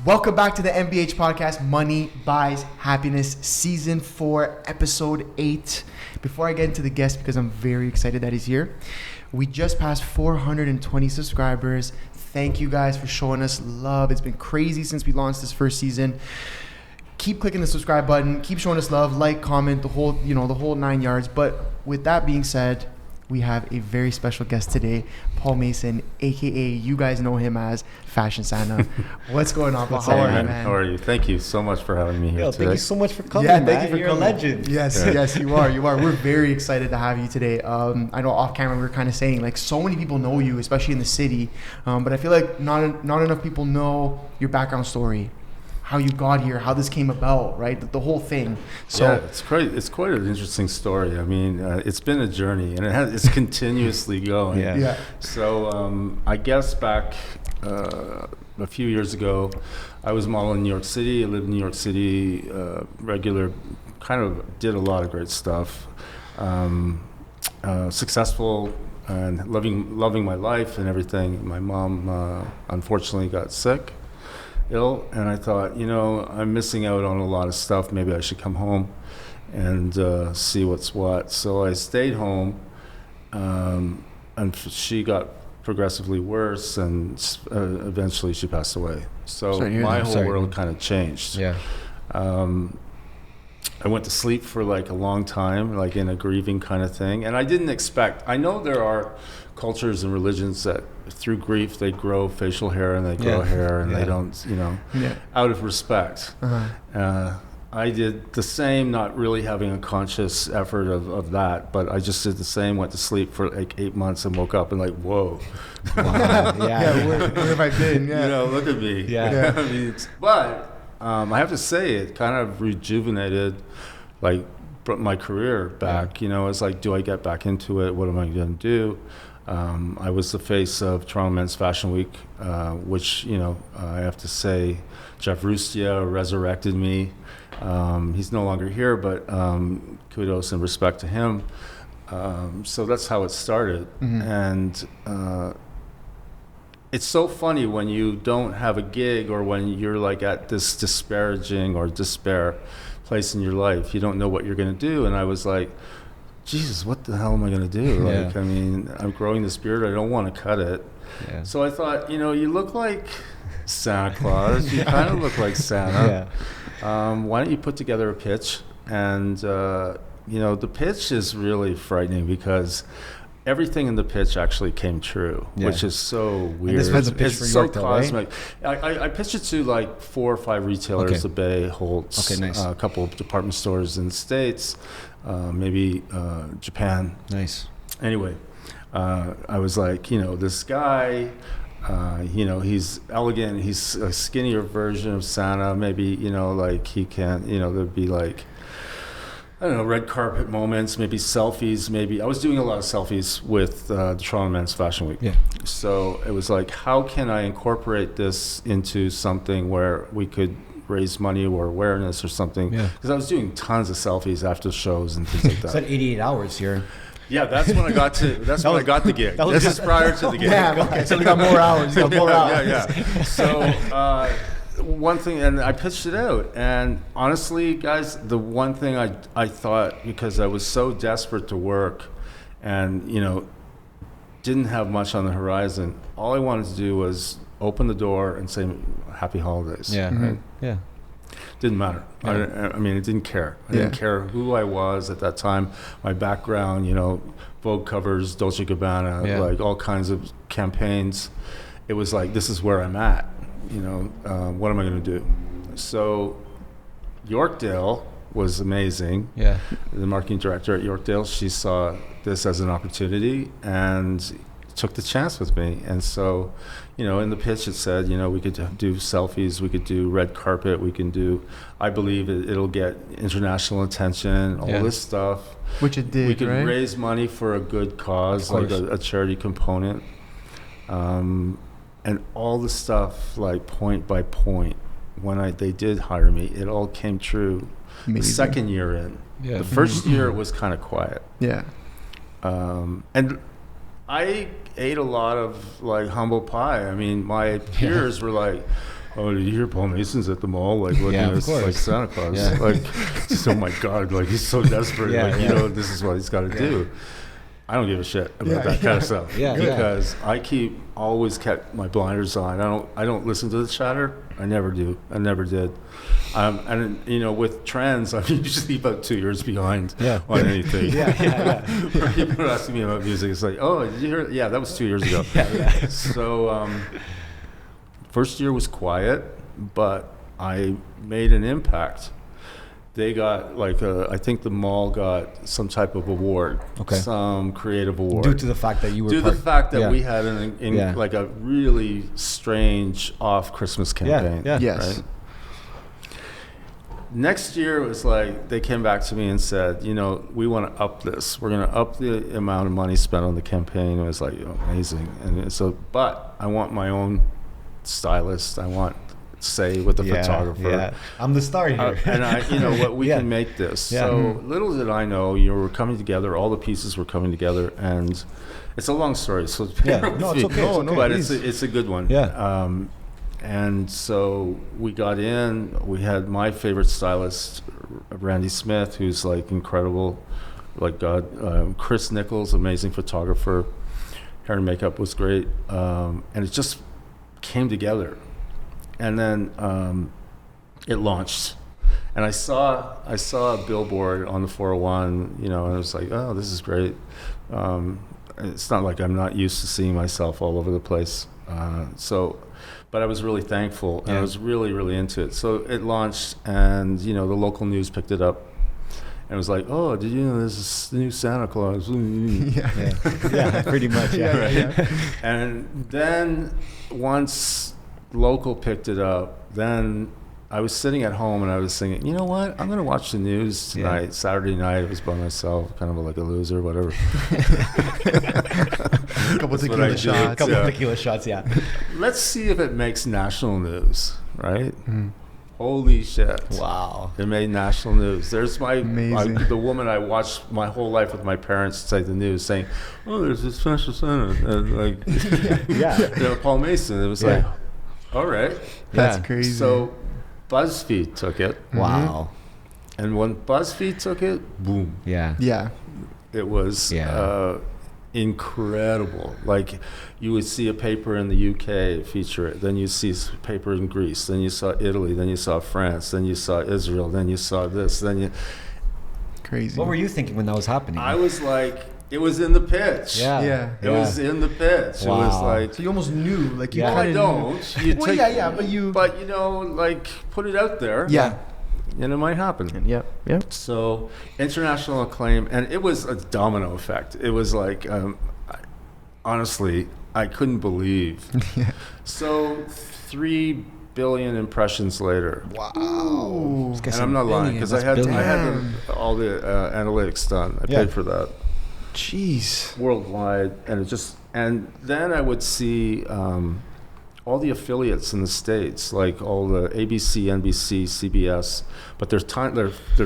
Welcome back to the MBH podcast, Money Buys Happiness, Season 4, Episode 8. Before I get into the guest, because I'm very excited that he's here, we just passed 420 subscribers. Thank you guys for showing us love. It's been crazy since we launched this first season. Keep clicking the subscribe button. Keep showing us love, like, comment, the whole 9 yards. But with that being said, we have a very special guest today, Paul Mason, aka you guys know him as Fashion Santa. What's going on, Paul? How are you, man? How are you? Thank you so much for having me here today. Thank you so much for coming. Yeah, thank you for You're coming. a legend. Yes, you are. We're very excited to have you today. I know off camera we were kind of saying like so many people know you, especially in the city, but I feel like not enough people know your background story, how you got here, how this came about, right? The whole thing. So yeah, it's great. It's quite an interesting story. I mean, it's been a journey, and it's continuously going. Yeah. So I guess back a few years ago, I was modeling in New York City. I lived in New York City, regular, kind of did a lot of great stuff. Successful and loving my life and everything. My mom unfortunately got ill, and I thought, I'm missing out on a lot of stuff. Maybe I should come home and see what's what. So I stayed home, and she got progressively worse, and eventually she passed away. So my whole world kind of changed. Yeah. I went to sleep for like a long time, like in a grieving kind of thing. And I didn't expect, I know there are cultures and religions that through grief, they grow facial hair and they grow hair and they don't, out of respect. I did the same, not really having a conscious effort of that, but I just did the same, went to sleep for like 8 months and woke up and like, whoa. where have I been? Yeah. Look at me. Yeah. I mean, but I have to say it kind of rejuvenated like my career back. It's like, do I get back into it? What am I going to do? I was the face of Toronto Men's Fashion Week, which, I have to say, Jeff Rustia resurrected me. He's no longer here, but kudos and respect to him. So that's how it started. Mm-hmm. And it's so funny when you don't have a gig or when you're like at this disparaging or despair place in your life. You don't know what you're going to do. And I was like, Jesus, what the hell am I going to do? Like, I mean, I'm growing this beard. I don't want to cut it. Yeah. So I thought, you look like Santa Claus. You kind of look like Santa. Why don't you put together a pitch? And, the pitch is really frightening because everything in the pitch actually came true, which is so weird. And this was a pitch for so Yorkdale, cosmic. Right? I pitched it to like 4 or 5 retailers, the Bay, Holtz, nice. A couple of department stores in the States, maybe Japan. Nice. Anyway, I was like, this guy, he's elegant. He's a skinnier version of Santa. Maybe, like he can, there'd be like, I don't know, red carpet moments, maybe selfies, maybe. I was doing a lot of selfies with the Toronto Men's Fashion Week. Yeah. So it was like, how can I incorporate this into something where we could raise money or awareness or something? Because I was doing tons of selfies after shows and things like that. It's at 88 hours here. Yeah, that's when I got to. That's when I got the gig. This is prior to the gig. Yeah, okay. So we got more hours. Yeah. So one thing, and I pitched it out, and honestly, guys, the one thing I thought, because I was so desperate to work, and didn't have much on the horizon. All I wanted to do was open the door and say Happy Holidays. Yeah. Right? Yeah. Didn't matter. I mean, it didn't care. I didn't care who I was at that time, my background, Vogue covers, Dolce & Gabbana, like all kinds of campaigns. It was like, this is where I'm at. What am I going to do? So Yorkdale was amazing. Yeah. The marketing director at Yorkdale, she saw this as an opportunity and took the chance with me. And so, in the pitch it said, we could do selfies, we could do red carpet, we can do, I believe it'll get international attention, all this stuff. Which it did, We could right? raise money for a good cause, like a charity component. And all the stuff, like point by point, when they did hire me, it all came true. Amazing. The second year in. Yeah. The first year was kind of quiet. Yeah. And I ate a lot of like humble pie. I mean, my peers were like, oh, did you hear Paul Mason's at the mall, like looking Yeah, at of like course. Santa Claus, Yeah. like, just, oh my God, like he's so desperate, Yeah, like yeah. you know, this is what he's got to do. I don't give a shit about Yeah, that kind of stuff Yeah, yeah. because I always kept my blinders on. I don't listen to the chatter. I never do. I never did. And you know, with trends, I'm usually about 2 years behind Yeah. on anything. Yeah. When people are asking me about music, it's like, oh, did you hear? Yeah, that was 2 years ago. Yeah. So first year was quiet, but I made an impact. They got like I think the mall got some type of award, Okay. some creative award. Due to the fact that you were Due to the fact that yeah. we had Yeah. like a really strange off Christmas campaign. Yeah. Yes. Right? Next year it was like they came back to me and said, you know, we want to up this. We're going to up the amount of money spent on the campaign. It was like amazing. And so, but I want my own stylist. I want say with the photographer. Yeah. I'm the star here. And I, you know what, we Yeah. can make this. Yeah. So little did I know, you know, we're coming together. All the pieces were coming together, and it's a long story. So Yeah. bear with No, it's me. okay. It's okay. But Please. it's a good one. Yeah. And so we got in. We had my favorite stylist, Randy Smith, who's like incredible, like God. Chris Nichols, amazing photographer. Hair and makeup was great, and it just came together. And then it launched, and I saw a billboard on the 401, you know, and I was like, oh, this is great. It's not like I'm not used to seeing myself all over the place. But I was really thankful, and I was really, really into it. So it launched, and you know, the local news picked it up, and it was like, oh, did you know this is the new Santa Claus? Yeah, pretty much. Yeah. And then once local picked it up, then I was sitting at home and I was thinking, you know what, I'm going to watch the news tonight. Yeah. Saturday night, I was by myself, kind of like a loser, whatever. Couple That's what I tequila do. shots. Couple Yeah. tequila shots, yeah. Let's see if it makes national news, right? Holy shit. Wow. It made national news. There's Amazing. the woman I watched my whole life with my parents say the news, saying, "Oh, there's a special Santa," and like, Yeah. you know, Paul Mason. It was Yeah. like, all right. That's Yeah. crazy. So BuzzFeed took it, Wow. and when BuzzFeed took it, boom, Yeah. yeah. it was Yeah. incredible. Like, you would see a paper in the UK feature it, then you see a paper in Greece, then you saw Italy, then you saw France, then you saw Israel, then you saw this, then you. Crazy. What were you thinking when that was happening? I was like, it was in the pitch. Yeah. Yeah. It was in the pitch. It was Wow. like, So you almost knew, like you Yeah. well, I kind don't. You Well, take, yeah, but you. But you know, like, put it out there. Yeah. And it might happen. Yep. Yep. So international acclaim, and it was a domino effect. It was like, honestly, I couldn't believe. Yeah. So 3 billion impressions later, Wow. Let's get and some I'm not lying billions. because I That's had billion. all the analytics done. I Yeah. paid for that Jeez. worldwide, and then I would see all the affiliates in the States, like all the ABC, NBC, CBS, but there's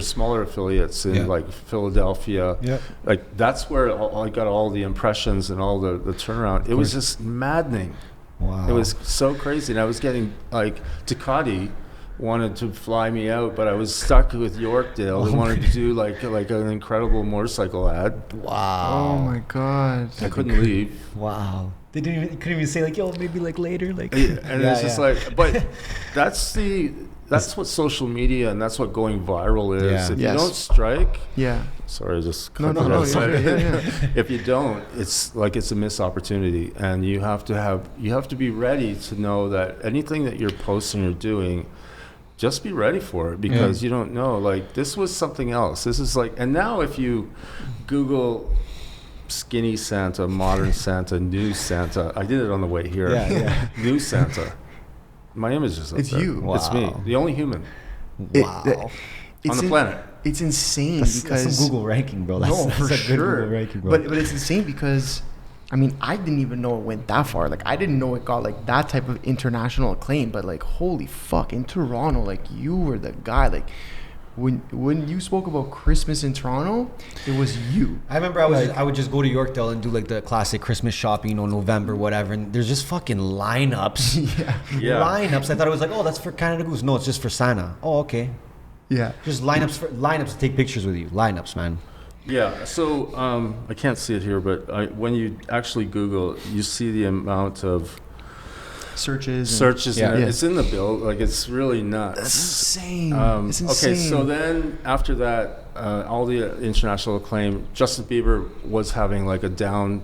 smaller affiliates in Yeah. like Philadelphia. Yeah. Like that's where I got all the impressions and all the turnaround. It was just maddening. Wow. It was so crazy, and I was getting like Ducati wanted to fly me out, but I was stuck with Yorkdale. They wanted to do like an incredible motorcycle ad. Wow. Oh my God. I couldn't leave. Wow. They couldn't even say like, yo, maybe like later, like. And it's just like, but that's what social media and that's what going viral is. Yeah. If Yes. you don't strike, Yeah. sorry, I just No, cut no, that no. outside. Yeah, yeah. If you don't, it's like it's a missed opportunity, and you have to be ready to know that anything that you're posting or doing, just be ready for it because you don't know. Like this was something else. This is like, and now if you Google skinny Santa, modern Santa, new Santa, I did it on the way here. Yeah, yeah. New Santa. My image is up It's there. you. It's me, Wow. the only human Wow. It's on the planet. It's insane That's because some Google ranking, bro. That's, No, that's for a good sure. Google ranking, bro. But it's insane because, I mean, I didn't even know it went that far. Like, I didn't know it got like that type of international acclaim. But like, holy fuck, in Toronto, like you were the guy. Like, when you spoke about Christmas in Toronto, it was you. I remember I would just go to Yorkdale and do like the classic Christmas shopping, you know, November, whatever. And there's just fucking lineups. Yeah. Lineups. I thought it was like, oh, that's for Canada Goose. No, it's just for Santa. Oh, okay. Yeah. Just lineups to take pictures with you. Lineups, man. Yeah, so I can't see it here, but when you actually Google, you see the amount of Searches. and it's in the bill. Like, it's really nuts. That's insane. It's okay, insane. so then after that, all the international acclaim, Justin Bieber was having like a down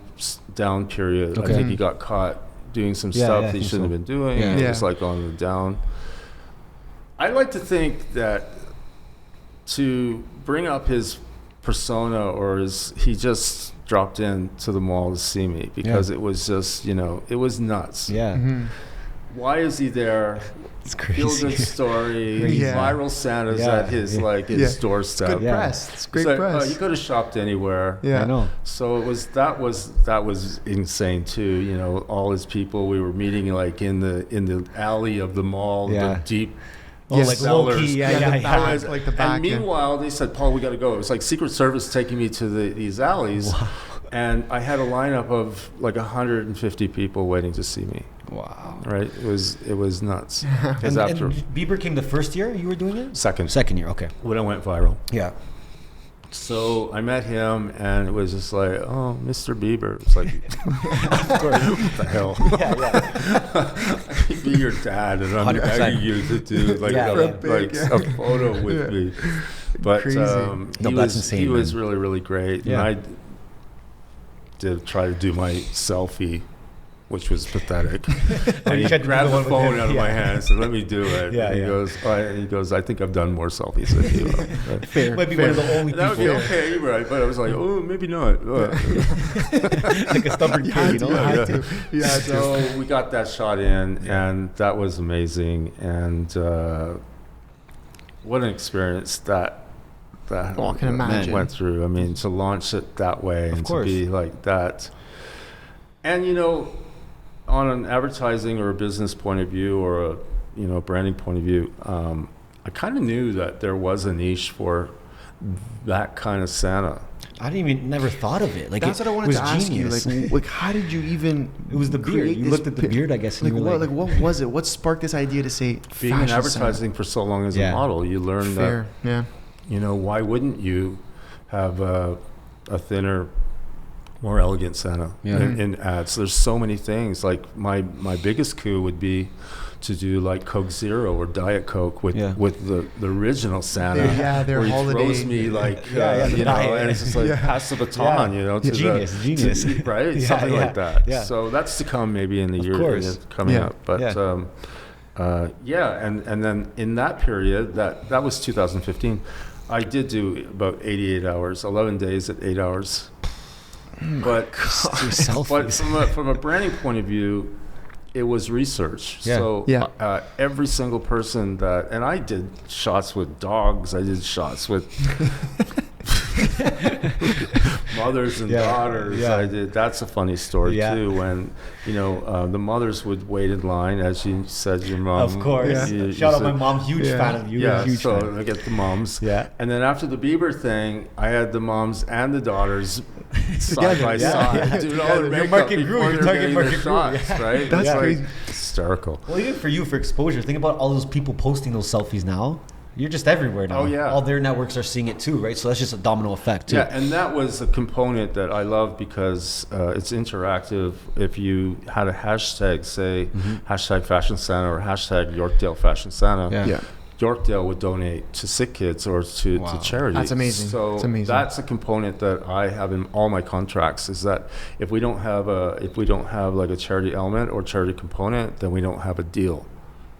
period. Okay. I think he got caught doing some Yeah, stuff yeah, I that he think shouldn't so. have been doing. Yeah. It Yeah. was like on the down. I like to think that to bring up his persona, or he just dropped in to the mall to see me because it was just, it was nuts. Yeah. Mhm. Why is he there? It's Feel crazy. good story. Yeah. Viral Santa's Yeah. at his Yeah. doorstep. Good Yeah. press. It's great It's like, press. you could have shopped anywhere. Yeah. I know. So that was insane too. All his people. We were meeting like in the alley of the mall, Yeah. the deep. Oh, Yes. like Sellers. low key. Yeah, Yeah, the yeah, back, yeah. like the back. And meanwhile, they said, "Paul, we got to go." It was like Secret Service taking me to these alleys, and I had a lineup of like 150 people waiting to see me. Wow. Right? It was nuts. Because And after Bieber came the first year you were doing it? second Year, okay. when it went viral. Yeah. So I met him, and it was just like, "Oh, Mr. Bieber." It's like, of course, what the hell? Yeah. I'd be your dad, and I'm 100%. begging you to do like, Yeah, a, yeah. like Yeah. a photo with Yeah. me. But Crazy. No, he that's was insane, he was man. really, really great. Yeah. And I did try to do my selfie, which was pathetic. And You he tried to do grabbed the the one with phone him. out of my Yeah. hand and said, "Let me do it." Yeah, and he yeah. goes, "I think I've done more selfies than you." Fair. Might be fair. one of the only That would be people. okay, right? But I was like, "Oh, maybe not." Like a stubborn You kid, had you to. know? You had to. You had to. So we got that shot in, and that was amazing. And what an experience that Oh, I can imagine. went through. I mean, to launch it that way and course. to be like that. And on an advertising or a business point of view, or a branding point of view, I kind of knew that there was a niche for that kind of Santa. I never thought of it. Like That's it, what I wanted was to ask genius. you. Like, how did you even? It was the beard. create You this looked at the beard, I guess, and Like you were what? like- Like what was it? What sparked this idea to say Being in fashion advertising for so long as Yeah. a model, you learn Fair. Yeah. that, why wouldn't you have a thinner, more elegant Santa Yeah. in ads? There's so many things. Like my biggest coup would be to do like Coke Zero or Diet Coke with Yeah. the original Santa. Their where he holiday. throws me like, Yeah, the diet. and it's just like Yeah. pass the baton, Yeah. to Genius. right? Yeah, Something yeah, like that. yeah. So that's to come maybe in the Of year course. coming Yeah. up. But Yeah. and then in that period, that was 2015. I did do about 88 hours, 11 days at 8 hours. But selfies. from a branding point of view, it was research. Yeah. So Yeah. every single person and I did shots with dogs. I did shots with mothers and Yeah. daughters. Yeah. That's a funny story Yeah. too. When the mothers would wait in line, as you said, your mom. Of course. Yeah. you Shout out said- my mom, huge Yeah. fan of you. Yeah, Huge so fan. I get the moms. Yeah. And then after the Bieber thing, I had the moms and the daughters side by yeah, side. yeah. Doing all Together. the Your makeup market before grew, your they're target getting their market grew, shots, yeah. right? That's It's like crazy. hysterical. Well, even for you, for exposure, think about all those people posting those selfies now. You're just everywhere now. Oh, yeah. All their networks are seeing it too, right? So that's just a domino effect too. Yeah, and that was a component that I love because it's interactive. If you had a hashtag, say hashtag Fashion Santa or hashtag Yorkdale Fashion Santa, Yeah. Yeah. Yorkdale would donate to sick kids or to Wow. charity. That's amazing. So That's amazing. that's a component that I have in all my contracts. Is that if we don't have like a charity element or charity component, then we don't have a deal.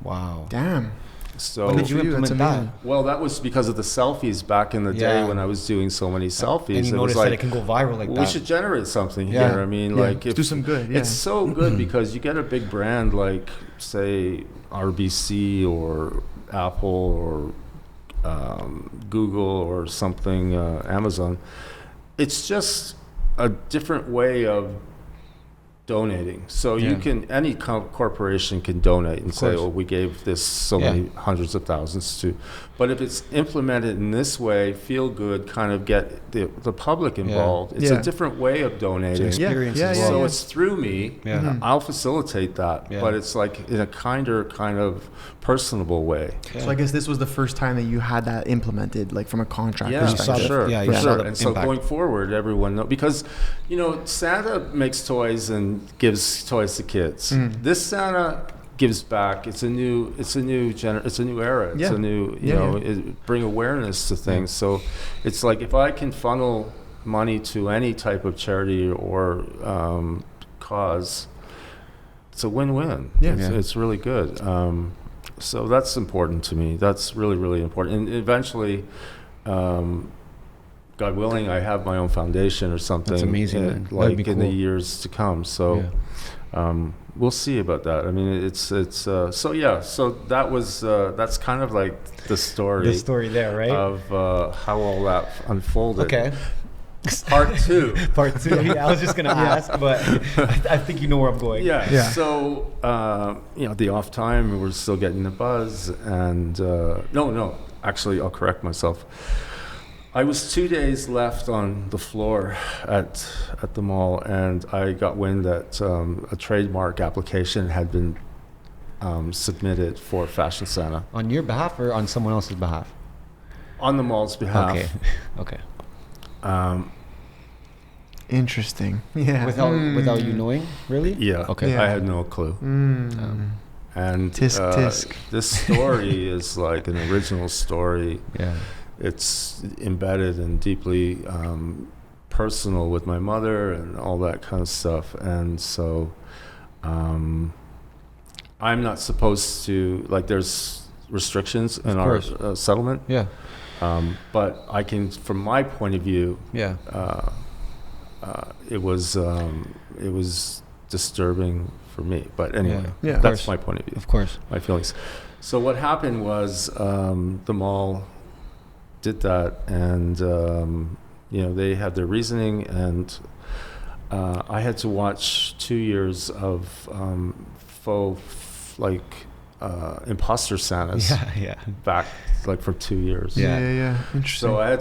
Wow. Damn. So When did you for you, that's implement amazing. that? well, that was because of the selfies back in the day Yeah. when I was doing so many selfies. And you It was notice like, that it can go viral like we that. should generate something Yeah. here. I mean, Yeah, like let's do some good, yeah. It's so good because you get a big brand like, say, RBC or Apple or Google or something, Amazon. It's just a different way of donating. So you can, any corporation can donate and say, we gave this so many hundreds of thousands to. But if it's implemented in this way, feel good, kind of get the public involved. It's a different way of donating. So it's through me. I'll facilitate that, but it's like in a kinder, kind of personable way. So I guess this was the first time that you had that implemented, like from a contract perspective. For sure. And so going forward, everyone knows, because Santa makes toys and gives toys to kids. This Santa gives back. It's a new era. It's a new bring awareness to things. So it's like, if I can funnel money to any type of charity or cause, it's a win-win. It's really good. So that's important to me. That's really, really important. And eventually, God willing, I have my own foundation or something. That's amazing. Like in the years to come. So we'll see about that. I mean, so that was that's kind of like the story. The story there, right? Of how all that unfolded. Okay. Part two. Part two. Yeah, I was just gonna ask, but I think you know where I'm going. So the off time, we're still getting the buzz, and no. Actually, I'll correct myself. I was 2 days left on the floor at the mall, and I got wind that a trademark application had been submitted for Fashion Santa. On your behalf or on someone else's behalf? On the mall's behalf. Okay. Interesting. Yeah. Without you knowing, really? Yeah. Okay. I had no clue. And tisk. This story is like an original story. Yeah. It's embedded and deeply personal with my mother and all that kind of stuff. And so I'm not supposed to, like, there's restrictions in our settlement. Yeah. But I can, from my point of view, it was disturbing for me. But anyway, that's my point of view. Of course. My feelings. So what happened was the mall did that, and they had their reasoning, and I had to watch 2 years of faux, imposter Santas back, like, for 2 years. Interesting. So I had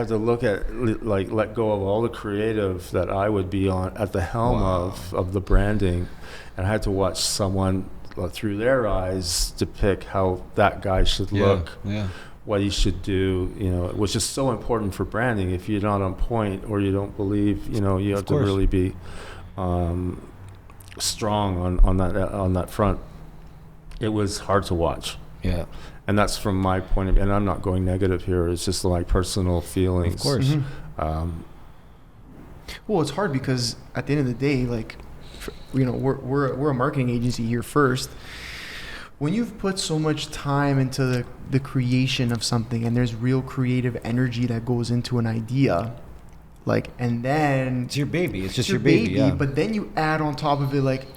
to look at, like, let go of all the creative that I would be at the helm of the branding, and I had to watch someone through their eyes depict how that guy should look. What he should do, which is so important for branding. If you're not on point or you don't believe, you have to really be strong on that front. It was hard to watch. Yeah. And that's from my point of view. And I'm not going negative here. It's just my personal feelings. Of course. Well, it's hard because at the end of the day, like, we're a marketing agency here first. When you've put so much time into the creation of something, and there's real creative energy that goes into an idea, like, and then it's your baby. It's just your baby. But then you add on top of it, like,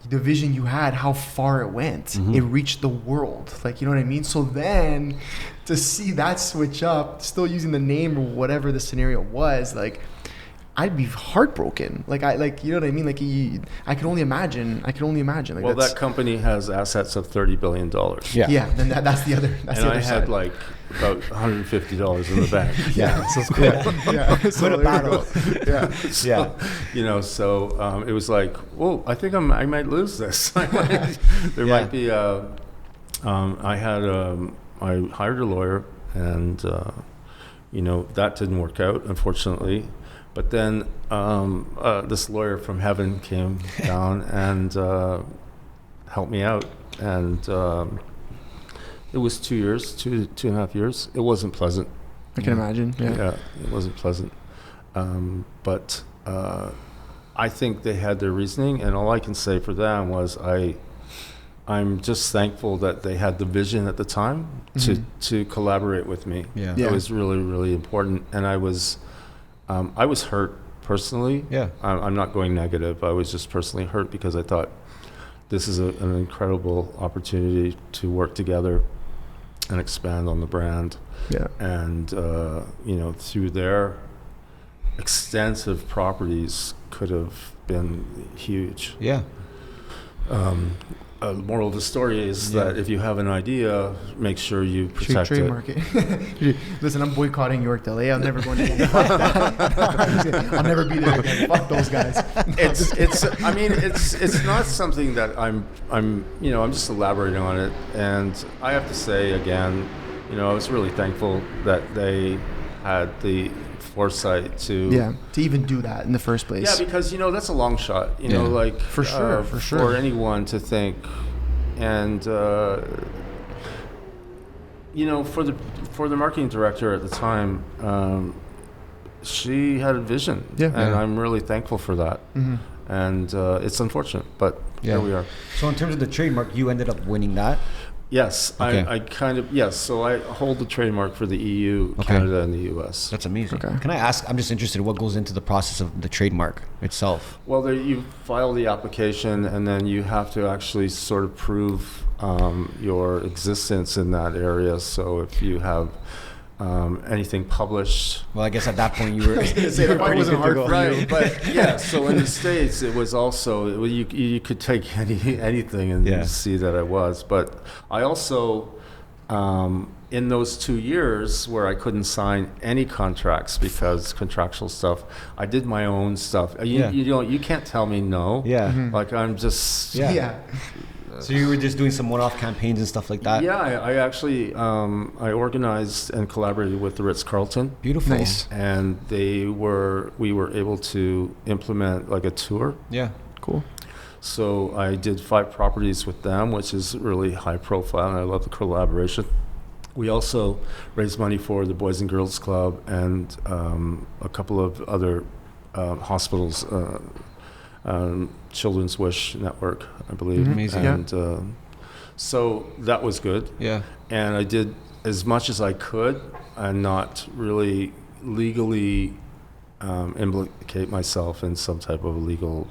the vision you had, how far it went. It reached the world. Like, you know what I mean? So then to see that switch up, still using the name or whatever the scenario was, like, I'd be heartbroken. Like, you know what I mean? Like, I can only imagine. Like, well, that company has assets of $30 billion. Yeah. Then that's the other. That's and the other I side. had like about $150 in the bank. So it's cool. So a battle. So it was like, well, I think I might lose this. There might be. I hired a lawyer, and that didn't work out, unfortunately. But then this lawyer from heaven came down and helped me out. And it was 2 years, two and a half years. It wasn't pleasant. I can imagine. Yeah, it wasn't pleasant. But I think they had their reasoning. And all I can say for them was I'm just thankful that they had the vision at the time to collaborate with me. It was really, really important. And I was hurt personally. I'm not going negative. I was just personally hurt because I thought this is an incredible opportunity to work together and expand on the brand. And through their extensive properties could have been huge. Yeah. Moral of the story is that if you have an idea, make sure you protect it. Trademark it. Listen, I'm boycotting Yorkdale. I'm never going to get fuck that. I'll never be there again. Fuck those guys. It's not something that I'm just elaborating on it. And I have to say again, I was really thankful that they had the foresight to even do that in the first place. Yeah, because that's a long shot. For sure. For anyone to think, and for the marketing director at the time, she had a vision, and I'm really thankful for that. Mm-hmm. And it's unfortunate, but here we are. So in terms of the trademark, you ended up winning that. Yes, Okay. So I hold the trademark for the EU, Canada, and the US. That's amazing. Okay. Can I ask? I'm just interested. What goes into the process of the trademark itself? Well, you file the application, and then you have to actually sort of prove your existence in that area. So if you have anything published. Well, I guess at that point you were. It wasn't hard for Right, you. but yeah. So in the States, it was also you could take anything and see that I was. But I also in those 2 years where I couldn't sign any contracts because contractual stuff, I did my own stuff. You can't tell me no. Yeah. Mm-hmm. Like I'm just So you were just doing some one-off campaigns and stuff like that? Yeah, I actually I organized and collaborated with the Ritz-Carlton. Beautiful. Nice. And we were able to implement like a tour. Yeah. Cool. So I did 5 properties with them, which is really high profile, and I love the collaboration. We also raised money for the Boys and Girls Club and a couple of other hospitals, Children's Wish Network, I believe. Amazing. And so that was good. Yeah. And I did as much as I could and not really legally implicate myself in some type of legal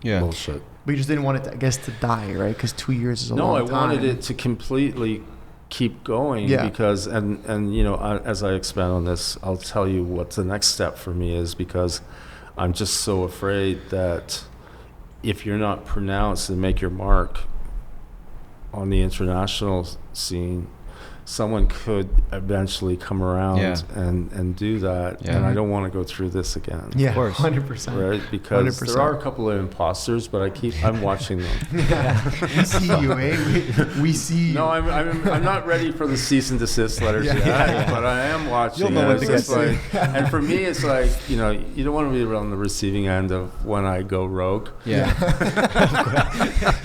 bullshit. But you just didn't want it, I guess, to die, right? Because 2 years is a long time. No, I wanted it to completely keep going because, and as I expand on this, I'll tell you what the next step for me is, because I'm just so afraid that if you're not pronounced and make your mark on the international scene, someone could eventually come around and do that. Yeah. And I don't want to go through this again. Yeah, Of course. 100%. Right? Because 100%. there are a couple of imposters, but I'm watching them. We see you, eh? We see you. No, I'm not ready for the cease and desist letters yet, but I am watching. You'll know when to It's get like, and for me, it's like, you don't want to be on the receiving end of when I go rogue. Yeah.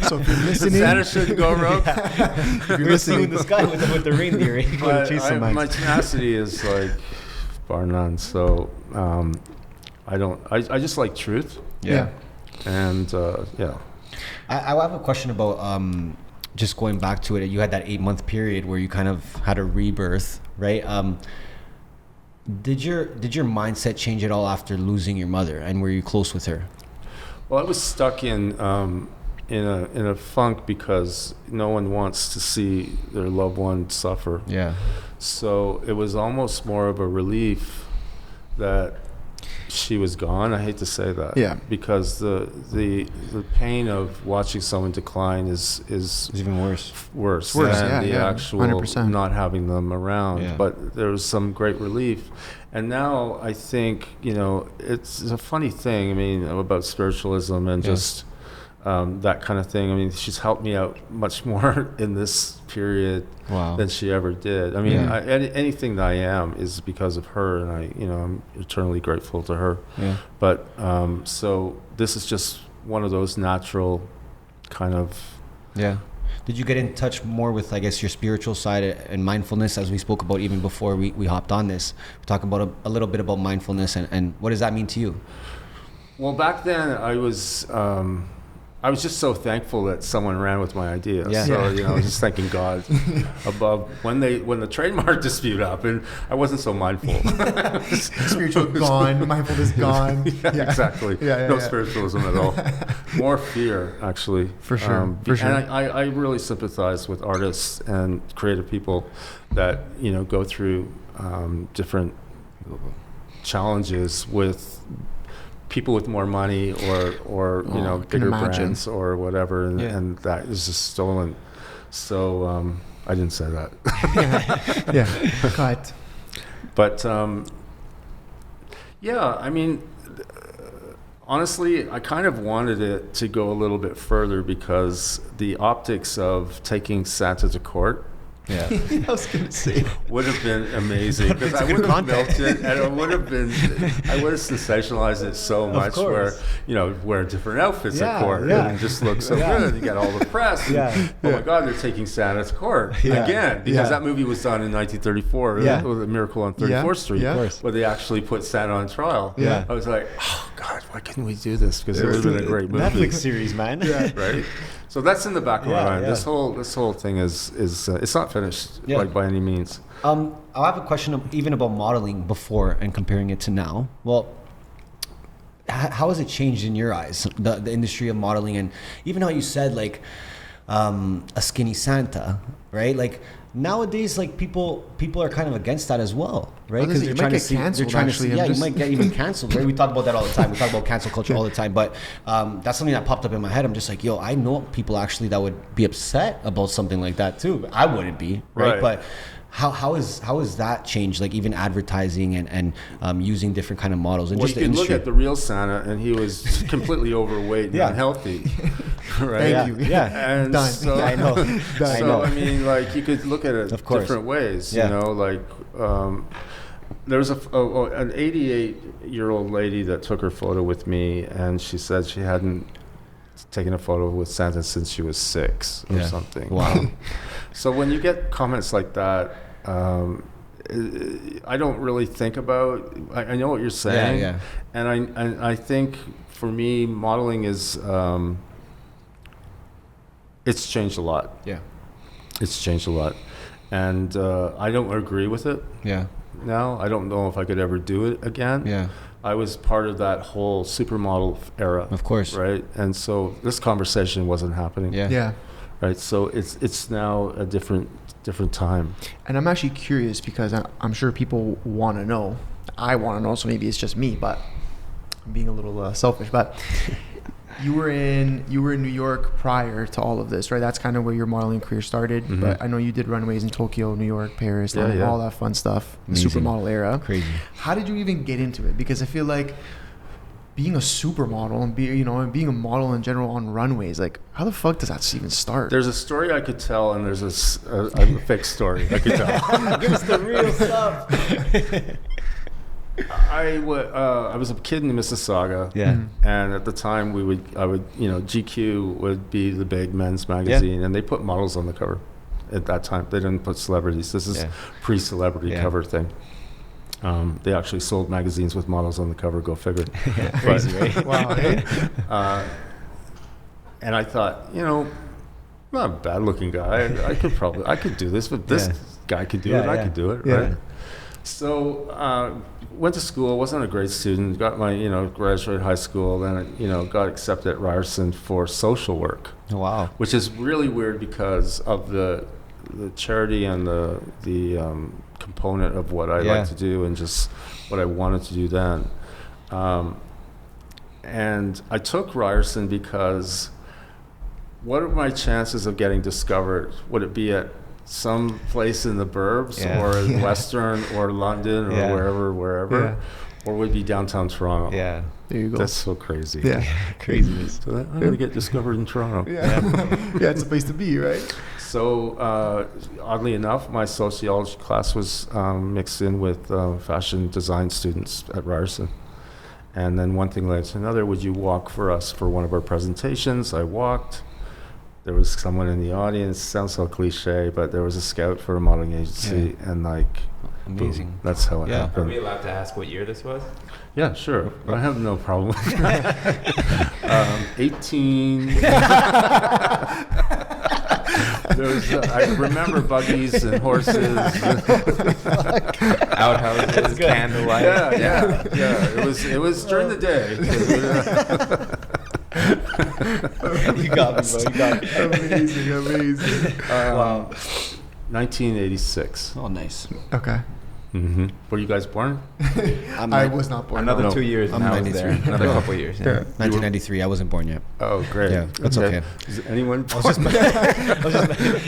So if you're listening, Santa shouldn't go rogue. if you're You're listening, in the sky with the reindeer. Eh? But chase some mice. my tenacity is like bar none. So I just like truth. yeah. And I have a question about just going back to it. You had that 8-month period where you kind of had a rebirth, right? Did your mindset change at all after losing your mother, and were you close with her? Well, I was stuck in a funk because no one wants to see their loved one suffer. Yeah. So it was almost more of a relief that she was gone. I hate to say that. Yeah. Because the pain of watching someone decline is It's even worse. worse Worse, than the actual 100%. not having them around. Yeah. But there was some great relief. And now I think, it's a funny thing, about spiritualism and just that kind of thing. She's helped me out much more in this period than she ever did. Anything that I am is because of her, and I'm eternally grateful to her. Yeah. But so this is just one of those natural kind of. Yeah. Did you get in touch more with, I guess, your spiritual side and mindfulness, as we spoke about even before we hopped on this? We talked about a little bit about mindfulness and what does that mean to you? Well, back then I was just so thankful that someone ran with my idea. Yeah. So, just thanking God above when the trademark dispute happened, I wasn't so mindful. Spiritual gone, mindfulness gone. Yeah, exactly. No yeah. spiritualism at all. More fear, actually. For sure. For sure. And I really sympathize with artists and creative people that, go through different challenges with people with more money or you know, can bigger imagine. brands or whatever, and that is just stolen. So I didn't say that. Yeah, cut. But yeah, I mean, honestly, I kind of wanted it to go a little bit further because the optics of taking Santa to court Yeah. I was gonna say. would have been amazing because I good would have content. melted and I would have sensationalized it so much where, course. you know, wear different outfits Yeah, at court yeah. and just look so Yeah. good. You get all the press. And, Yeah. oh my God, they're taking Santa to court Yeah. again because Yeah. that movie was done in 1934 Yeah. with A Miracle on 34th Street, Yeah. Of course. where they actually put Santa on trial. Yeah. I was like, oh God, why couldn't we do this? Because it would have been a great movie. Netflix series, man. Yeah. Right, so that's in the back of my Yeah, mind. yeah. This whole thing is it's not finished Yeah. like by any means. I have a question even about modeling before and comparing it to now. Well, how has it changed in your eyes, the industry of modeling, and even how you said like a skinny Santa, right? Like nowadays, like people are kind of against that as well, right? Well, you might get canceled, actually. yeah, I'm you just- might get even canceled, right? We talk about that all the time. We talk about cancel culture all the time, but that's something that popped up in my head. I'm just like, yo, I know people actually that would be upset about something like that too. I wouldn't be, right? Right. But how is that changed? Like even advertising and using different kind of models and Well, just you the can look industry. at the real Santa, and he was completely overweight and Yeah. unhealthy. Right? Thank Yeah, you. yeah. And Done. so, I know. so I know. I mean, like you could look at it Of course. different ways. Yeah. You know, like there was an 88-year-old lady that took her photo with me, and she said she hadn't taken a photo with Santa since she was 6 or Yeah. something. Wow. So when you get comments like that, I don't really think about. I know what you're saying, yeah. and I think for me, modeling is it's changed a lot. Yeah. It's changed a lot, and I don't agree with it Yeah. now. I don't know if I could ever do it again. Yeah. I was part of that whole supermodel era, Of course. right? And so this conversation wasn't happening. Yeah. Yeah. Right. So it's now a different time. And I'm actually curious because I'm sure people want to know. I want to know, so maybe it's just me, but I'm being a little selfish. But you were in New York prior to all of this, right? That's kind of where your modeling career started. Mhm. But I know you did runways in Tokyo, New York, Paris, Yeah, London, yeah. all that fun stuff. The Amazing. supermodel era. Crazy. How did you even get into it? Because I feel like being a supermodel and and being a model in general on runways, like how the fuck does that even start? There's a story I could tell, and there's a fake story I could tell. Give us the real stuff. I was a kid in Mississauga. Yeah. Mhm. And at the time, I would, GQ would be the big men's magazine, and they put models on the cover. At that time, they didn't put celebrities. This is Yeah. pre-celebrity Yeah. cover thing. They actually sold magazines with models on the cover. Go figure. Crazy, right? Wow. eh? And I thought, I'm not a bad-looking guy. I could do this, but this Yeah. guy could do Yeah, it. I yeah. could do it, Yeah. right? So went to school. Wasn't a great student. Got my, graduated high school. Then, got accepted at Ryerson for social work, Wow. which is really weird because of the charity and the component of what I Yeah. like to do and just what I wanted to do then. And I took Ryerson because what are my chances of getting discovered? Would it be at some place in the burbs Yeah. or in Yeah. Western or London or Yeah. wherever, Yeah. or would it be downtown Toronto? Yeah. There you go. That's so crazy. Yeah. Craziness. So I'm going to get discovered in Toronto. Yeah. Yeah, it's a place to be, right? So oddly enough, my sociology class was mixed in with fashion design students at Ryerson. And then one thing led to another. Would you walk for us for one of our presentations? I walked. There was someone in the audience. Sounds so cliche, but there was a scout for a modeling agency, and Amazing. boom, that's how it Yeah. Are happened. we allowed to ask what year this was? Yeah, sure. I have no problem. 18. I remember buggies and horses. Outhouses, candlelight. Yeah. It was during the day. You got me, bro. You got me. Amazing. Wow. 1986. Oh, nice. Okay. Mm-hmm. Were you guys born? I was not born. Another No. 2 years, I'm and I was there. 93. Another couple of years. Yeah. 1993. I wasn't born yet. Oh, great. Yeah, that's okay. Is anyone born?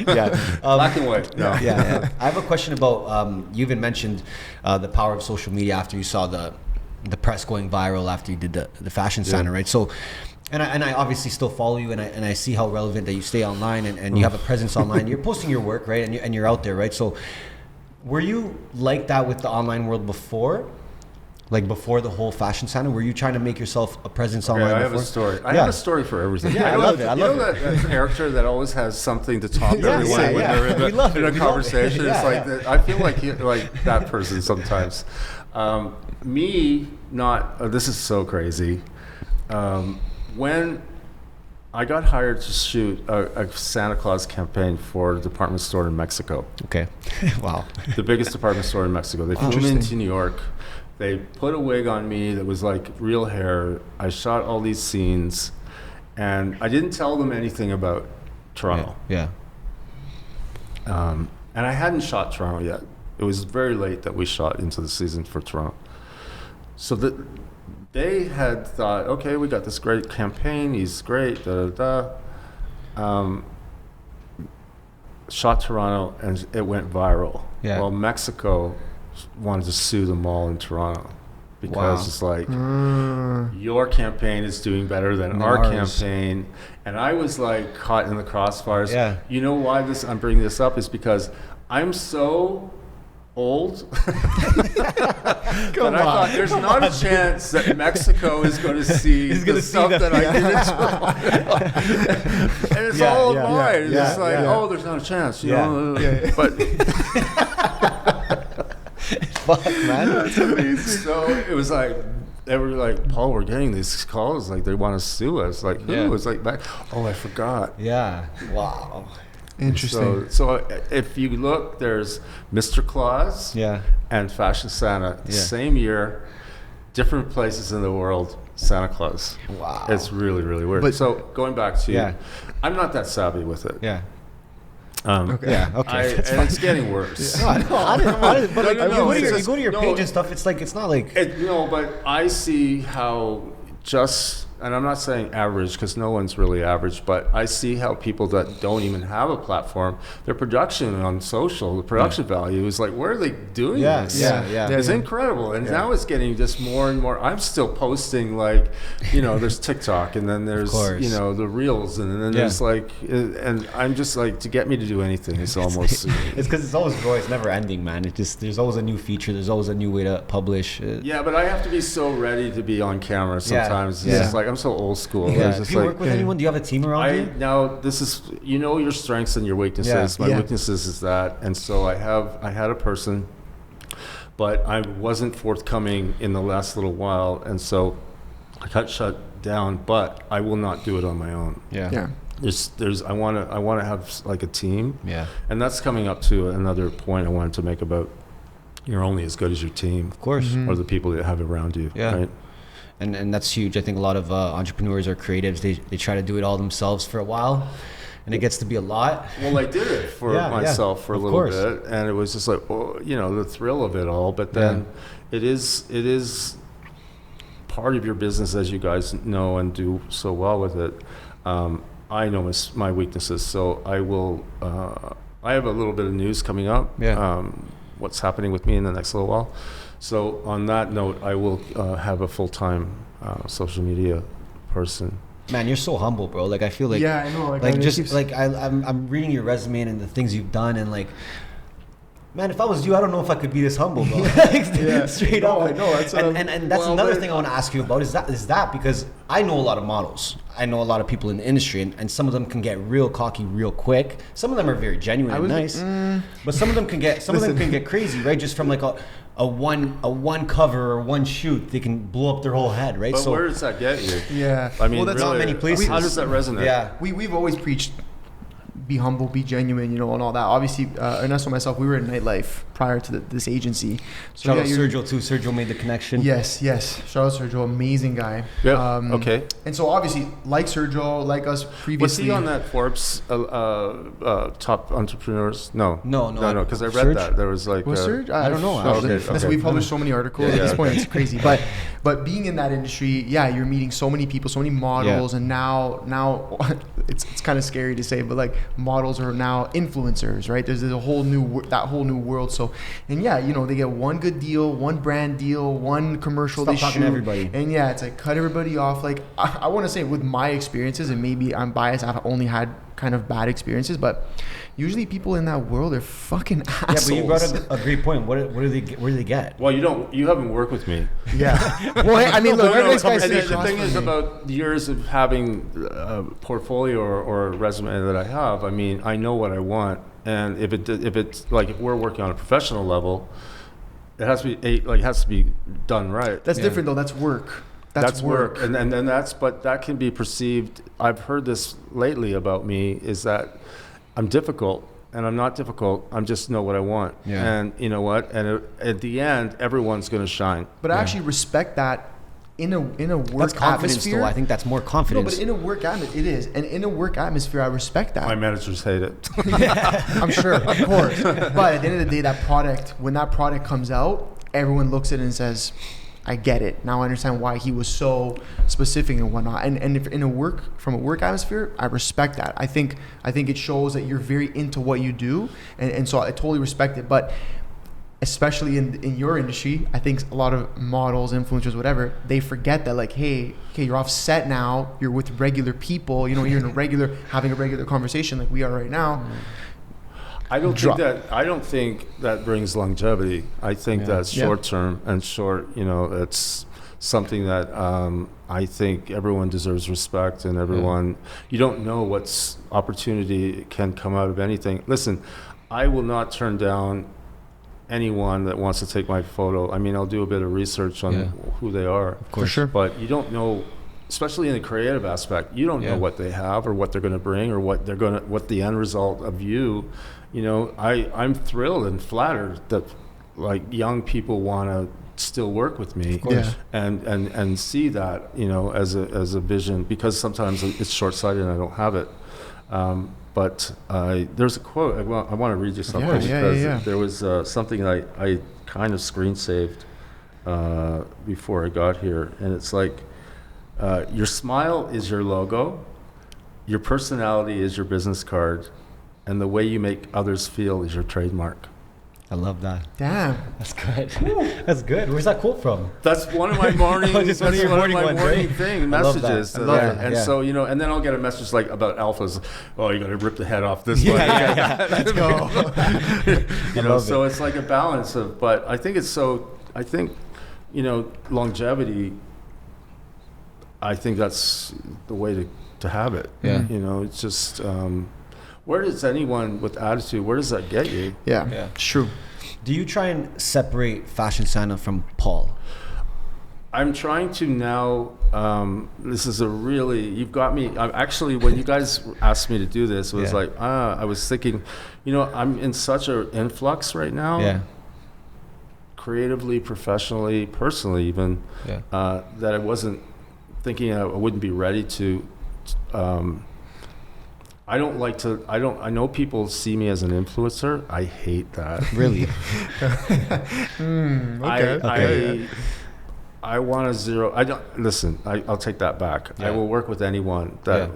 Yeah. Black and white. No. Yeah. I have a question about. You even mentioned the power of social media after you saw the press going viral after you did the fashion Santa, right? So. And I obviously still follow you, and I see how relevant that you stay online, and you have a presence online. You're posting your work, right? And you're out there, right? So, were you like that with the online world before? Like before the whole fashion Santa? Were you trying to make yourself a presence online I before? have a story. I have a story for everything. Yeah, I love it. I love that character that always has something to talk to everyone when they're in We love it. a We love it. conversation. Yeah, It's like yeah. I feel like that person sometimes. This is so crazy. When I got hired to shoot a Santa Claus campaign for a department store in Mexico. Okay. Wow. The biggest department store in Mexico. They flew me into New York. They put a wig on me that was like real hair. I shot all these scenes, and I didn't tell them anything about Toronto. Yeah. And I hadn't shot Toronto yet. It was very late that we shot into the season for Toronto. So they had thought, okay, we got this great campaign. He's great. Shot Toronto, and it went viral. Yeah. Well, Mexico wanted to sue them all in Toronto because it's like your campaign is doing better than our campaign, and I was like caught in the crossfires. Yeah. You know why I'm bringing this up is because I'm so old that I thought there's not a chance that Mexico is going to see the stuff that I did in Toronto. And it's all online. It's like, oh, there's not a chance. You know? But Fuck, man. that's amazing. So it was like, they were like, Paul, we're getting these calls. Like, they want to sue us. Like, who? Yeah. It's like, oh, I forgot. Yeah. Wow. Interesting. So if you look, there's Mr. Claus and Fashion Santa. Same year, different places in the world, Santa Claus. Wow. It's really, really weird. But- so going back to you, I'm not that savvy with it. Yeah. Okay. Yeah. Okay. And it's getting worse. No, I didn't. But like, No, you go to it's you just- go to your no, page and stuff. It's like it's not like. No, but I see how and I'm not saying average because no one's really average, but I see how people that don't even have a platform, their production on social, the production value is like, where are they doing this? Yeah. It's incredible. And now it's getting just more and more. I'm still posting like, there's TikTok and then there's, the reels and then there's like, and I'm just like, to get me to do anything is almost. It's because it's always growing. It's never ending, man. It just there's always a new feature. There's always a new way to publish. Yeah, but I have to be so ready to be on camera sometimes. It's just like, I'm so old school. Yeah. It's just Do you like, work with anyone? Do you have a team around you? Now this is your strengths and your weaknesses. My weaknesses is that, and so I had a person, but I wasn't forthcoming in the last little while, and so I got shut down. But I will not do it on my own. Yeah. I want to have like a team. Yeah. And that's coming up to another point I wanted to make about you're only as good as your team, Of course. or the people that you have around you. Yeah. Right? And that's huge. I think a lot of entrepreneurs or creatives, they try to do it all themselves for a while, and it gets to be a lot. Well, I did it for myself for a little bit, and it was just like, the thrill of it all. But then it is part of your business, as you guys know and do so well with it. I know my weaknesses, so I will. I have a little bit of news coming up. Yeah. What's happening with me in the next little while. So on that note, I will have a full-time social media person. Man, you're so humble, bro. Like I feel like I know. like just like I'm reading your resume and the things you've done, and like, man, if I was you, I don't know if I could be this humble, bro. Straight up. I know. That's and that's another thing I want to ask you about is that because I know a lot of models. I know a lot of people in the industry, and some of them can get real cocky real quick. Some of them are very genuine and nice, but some of them can get crazy, right? Just from like a one cover or one shoot, they can blow up their whole head, right? But where does that get you? Yeah. I mean, well, that's really, not many places. How does that resonate? Yeah. We've always preached be humble, be genuine, you know, and all that. Obviously, Ernesto and myself, we were in nightlife prior to this agency. So Shout out you're- Sergio too. Sergio made the connection. Yes. Shout out Sergio, amazing guy. Yeah. Okay. And so obviously, like Sergio, like us Was previously. he on that Forbes top entrepreneurs? No. No. Because I read Serge? that there was like. Was Serge? I don't know, Actually. actually. Listen, we published so many articles Yeah, at this yeah, point. okay. It's crazy. But being in that industry, yeah, you're meeting so many people, so many models, and now it's kind of scary to say, but like models are now influencers, right? There's a whole new world. So, and yeah, you know, they get one good deal, one brand deal, one commercial Stop they talking shoot, to everybody. and yeah, it's like cut everybody off. Like I want to say with my experiences, and maybe I'm biased, I've only had kind of bad experiences, but usually people in that world are fucking assholes. Yeah, but you brought a great point. What do they get? Where do they get? Well, you haven't worked with me. Yeah. Well, I mean, look, No, this guy's and sitting the across thing from is me. about years of having a portfolio or a resume that I have. I mean, I know what I want, and if it's like if we're working on a professional level, it has to be done right. That's Yeah. different though. That's work. That's work, and that's, but that can be perceived. I've heard this lately about me is that I'm difficult, and I'm not difficult. I'm just know what I want, Yeah. and you know what, and at the end, everyone's going to shine. But I actually respect that in a work That's confidence, atmosphere. though. I think that's more No, confidence. but in a work atmosphere, it is, and in a work atmosphere, I respect that. My managers hate it. I'm sure, of course. But at the end of the day, when that product comes out, everyone looks at it and says, I get it. Now I understand why he was so specific and whatnot. And if from a work atmosphere, I respect that. I think it shows that you're very into what you do. And so I totally respect it. But especially in your industry, I think a lot of models, influencers, whatever, they forget that like, hey, okay, you're off set now. You're with regular people. You know, you're having a regular conversation like we are right now. I don't think that brings longevity. I think that's short term and short. You know, it's something that I think everyone deserves respect, and everyone. You don't know what's opportunity can come out of anything. Listen, I will not turn down anyone that wants to take my photo. I mean, I'll do a bit of research on who they are, of course, sure. But you don't know. Especially in the creative aspect, you don't know what they have or what they're going to bring or what the end result of you. You know, I'm thrilled and flattered that like young people want to still work with me, and see that, you know, as a vision, because sometimes it's short-sighted and I don't have it. But there's a quote I want to read you something because there was something I kind of screen saved before I got here, and it's like. Your smile is your logo, your personality is your business card, and the way you make others feel is your trademark. I love that. Damn. That's good. That's good. Where's that quote from? That's one of my morning. Just one of your morning ones, right? thing I love that. messages. I love that. And Yeah. so, you know, and then I'll get a message like about alphas. Oh, you got to rip the head off this one. Let's go. You know, so it's like a balance of. But I think you know, longevity. I think that's the way to have it. Yeah. You know, it's just where does anyone with attitude? Where does that get you? Yeah. It's true. Do you try and separate Fashion Santa from Paul? I'm trying to now. This is you've got me. Actually, when you guys asked me to do this, it was like, I was thinking, you know, I'm in such an influx right now. Yeah. Creatively, professionally, personally, even that I wasn't thinking I wouldn't be ready to. I don't like to. I know people see me as an influencer. I hate that. Really? I want to zero. I don't listen. I'll take that back. Yeah. I will work with anyone that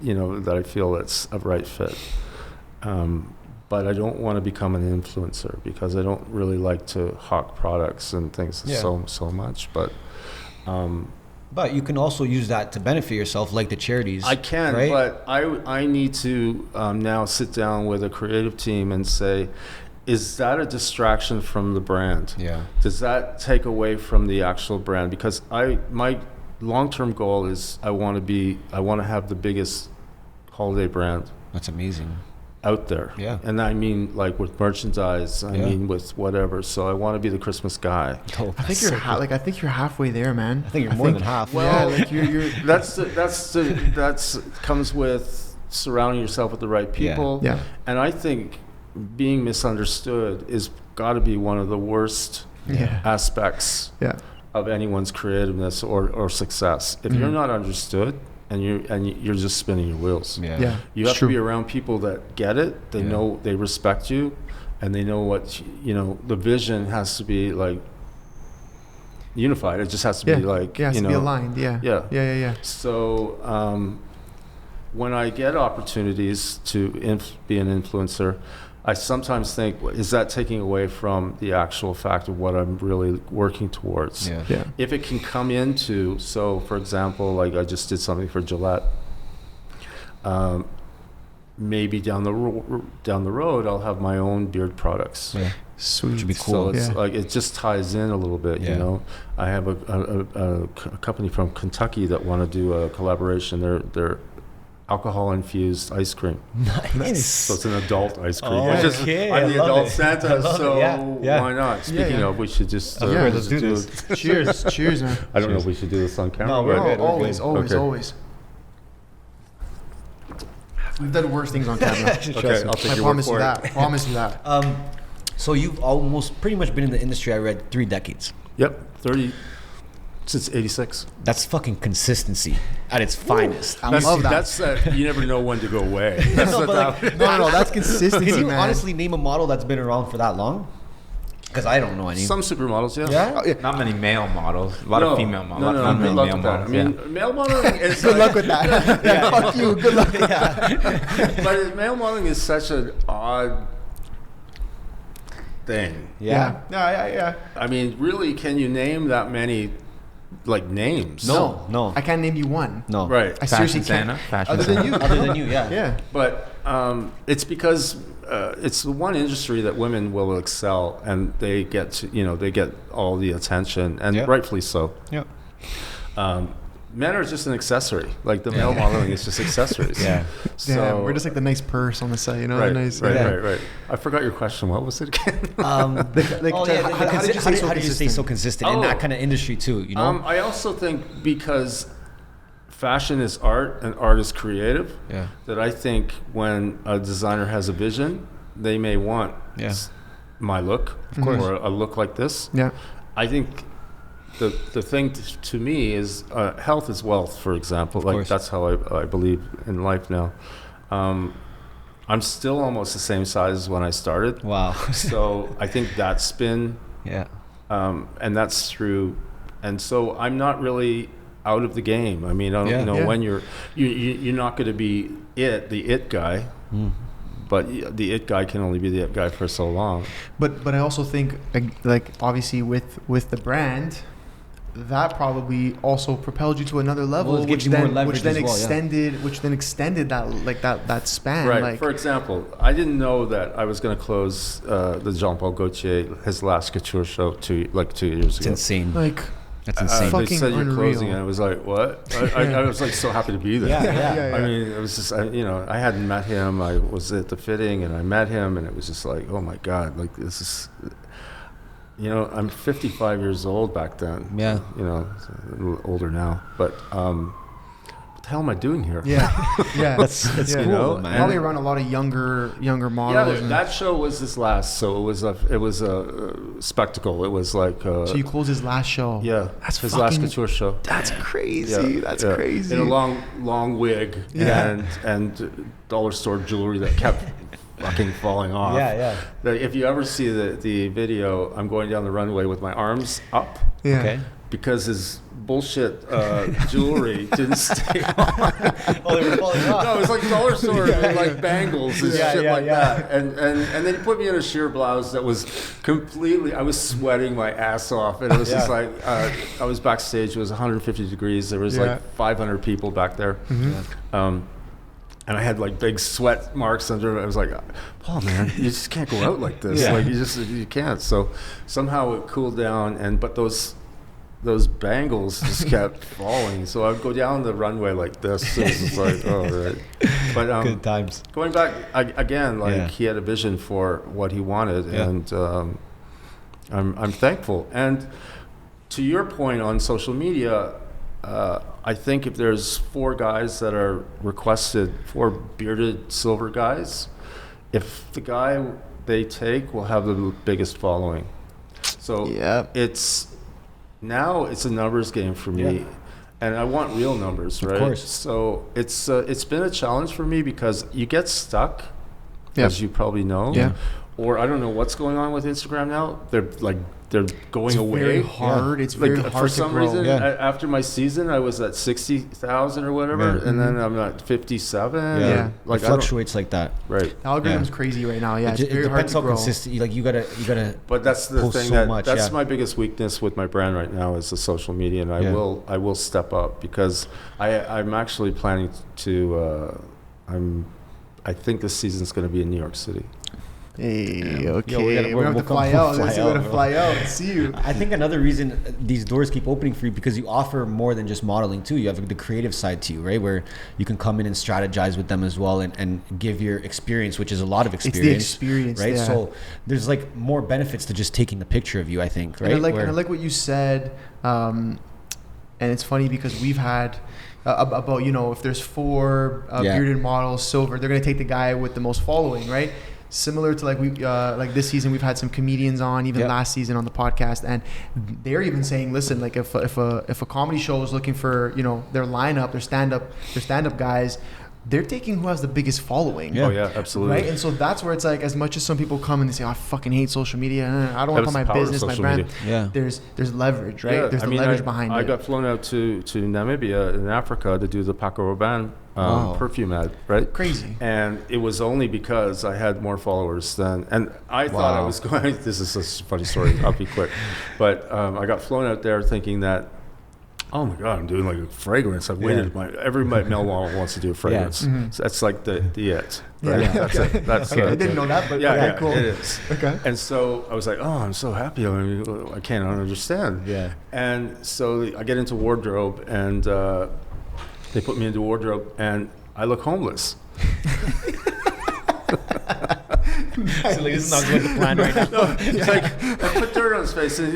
you know that I feel that's a right fit. But I don't want to become an influencer because I don't really like to hawk products and things so much. But you can also use that to benefit yourself, like the charities. I can, right? but I need to now sit down with a creative team and say, is that a distraction from the brand? Yeah. Does that take away from the actual brand? Because my long-term goal is I want to have the biggest holiday brand That's amazing. out there. Yeah. And I mean, like with merchandise, I mean with whatever. So I want to be the Christmas guy. I think you're I think you're halfway there, man. I think you're more than half. Well, like you're That's comes with surrounding yourself with the right people. Yeah. And I think being misunderstood is got to be one of the worst Yeah. aspects Yeah. of anyone's creativeness or success. If you're not understood and you're just spinning your wheels. Yeah. You It's have true. to be around people that get it. They know, they respect you, and they know what, the vision has to be like unified. It just has to be like, it has to be aligned. Yeah. Yeah. Yeah. So when I get opportunities to be an influencer, I sometimes think, is that taking away from the actual fact of what I'm really working towards? Yeah. Yeah. If it can come into, so for example, like I just did something for Gillette. Maybe down the road, I'll have my own beard products. Yeah. Sweet. Should be So cool. it's Yeah. like it just ties in a little bit, I have a company from Kentucky that want to do a collaboration. They're alcohol infused ice cream. Nice. So it's an adult ice cream. Oh, Which is, okay. I'm I the love adult it. Santa, I love so it. Yeah. why not? Speaking yeah. of, we should just Yeah, let's do this. Cheers. Cheers, man. I don't know if we should do this on camera. No, we're but- good. Always. Okay. We've done worse things on camera. Okay, I'll take I your word promise you for that. it. Promise you that. So you've almost pretty much been in the industry, I read, 3 decades. Yep, 30 since '86. That's fucking consistency at its finest. I love that. That's you never know when to go away. That's No, what but that- No, that's consistency, Can you man. honestly name a model that's been around for that long? Because I don't know any. Some supermodels, yeah. Yeah? Oh, yeah. Not many male models. A lot of female models. No, not good many luck male with that. models. I mean, male modeling is Good like, luck with that. Yeah, fuck you. Good luck with that. but male modeling is such an odd thing. Yeah. I mean, really, can you name that many like names? No. I can't name you one. No. Right. I seriously Fashion can't. Santa. Fashion Other than Santa. you. Other than you, yeah. Yeah. But it's because it's the one industry that women will excel, and they get to, they get all the attention, and Yeah. rightfully so. Yeah. Men are just an accessory. Like the male modeling is just accessories. Yeah. So Damn, we're just like the nice purse on the side, you know? right, the nice, right. I forgot your question. What was it again? How did you stay so consistent in Oh. that kind of industry too? You know? I also think because fashion is art and art is creative, Yeah. that I think when a designer has a vision, they may want Yeah. my look course. or a look like this. Yeah. I think the thing to me is health is wealth, for example. Like course. that's how I believe in life now. I'm still almost the same size as when I started. Wow. So I think that's been, Yeah. and that's through, and so I'm not really out of the game. I mean, I don't know Yeah. when you're not going to be the it guy, but the it guy can only be the it guy for so long. But I also think like obviously with the brand, that probably also propelled you to another level, Well, it gives you more leverage as well, yeah. which then extended that span. Right. Like, For example, I didn't know that I was going to close the Jean-Paul Gaultier, his last couture show 2 years It's ago. insane. like That's insane. They Fucking said you're unreal. closing, and I was like, "What?" I was like so happy to be there. Yeah. I mean, it was just I hadn't met him. I was at the fitting, and I met him, and it was just like, "Oh my God!" Like this is, I'm 55 years old back then. Yeah. A little older now, but what the hell am I doing here? yeah, That's yeah. cool, man. Probably around a lot of younger Yeah, models. and- that show was his last, so it was a spectacle. It was like so you closed his last show. yeah, That's his fucking- last couture show. That's crazy. Yeah, That's yeah. crazy. In a long wig Yeah. and dollar store jewelry that kept fucking falling off. Yeah. Like, if you ever see the video, I'm going down the runway with my arms up Yeah. Okay. because his bullshit jewelry didn't stay on. Oh, they were falling off. No, it was like dollar store like bangles and Yeah, shit yeah, like yeah. that. And then he put me in a sheer blouse that was completely. I was sweating my ass off, and it was just like I was backstage. It was 150 degrees. There was Yeah. like 500 people back there. And I had like big sweat marks under it. I was like, Paul, man, you just can't go out like this. Yeah. Like you can't. So somehow it cooled down, but those bangles just kept falling. So I'd go down the runway like this. It was just like, oh, right. But Good times. going back again, like Yeah. he had a vision for what he wanted, Yeah. and I'm thankful. And to your point on social media, I think if there's 4 guys that are requested, 4 bearded silver guys, if the guy they take will have the biggest following. So it's a numbers game for me. Yeah. And I want real numbers, right? Of course. So it's been a challenge for me because you get stuck, as you probably know. Yeah. Or I don't know what's going on with Instagram now. They're going away. Very hard. It's very hard for some reason. After my season, I was at 60,000 or whatever, and then I'm at 57. Yeah, like it fluctuates like that. Right. The algorithm's crazy right now. Yeah, it depends how consistent. Like you gotta. But that's the thing that's my biggest weakness with my brand right now is the social media, and I will step up because I'm actually planning to. I think this season's going to be in New York City. Hey, okay. We're going to fly out. Let's fly out and see you. I think another reason these doors keep opening for you because you offer more than just modeling too. You have the creative side to you, right? Where you can come in and strategize with them as well and give your experience, which is a lot of experience. It's the experience, right? Yeah. So there's like more benefits to just taking the picture of you, I think, right? And I like what you said. And it's funny because we've had about, if there's 4 bearded models, silver, they're going to take the guy with the most following, right? Similar to like this season, we've had some comedians on, even last season on the podcast, and they're even saying, listen, like if a comedy show is looking for their lineup, their stand up guys, they're taking who has the biggest following. Oh yeah, absolutely. Right, and so that's where it's like, as much as some people come and they say, oh, I fucking hate social media, I don't want to put my business, my brand. Yeah. There's leverage, right? Yeah, there's leverage behind it. I got flown out to Namibia in Africa to do the Paco Rabanne perfume ad, right? Crazy. And it was only because I had more followers than, and I thought I was going. This is a funny story. I'll be quick, but I got flown out there thinking that, oh my God, I'm doing like a fragrance. I've waited. Every male model wants to do a fragrance. Yeah. Mm-hmm. So that's like the it. Right? Yeah. That's it. That's okay. I didn't know that, but cool. It is. Okay. And so I was like, oh, I'm so happy. I can't understand. Yeah. And so I get into wardrobe, and they put me into wardrobe, and I look homeless. Nice. So like, this is not going to plan right now. No, it's like I put dirt on his face and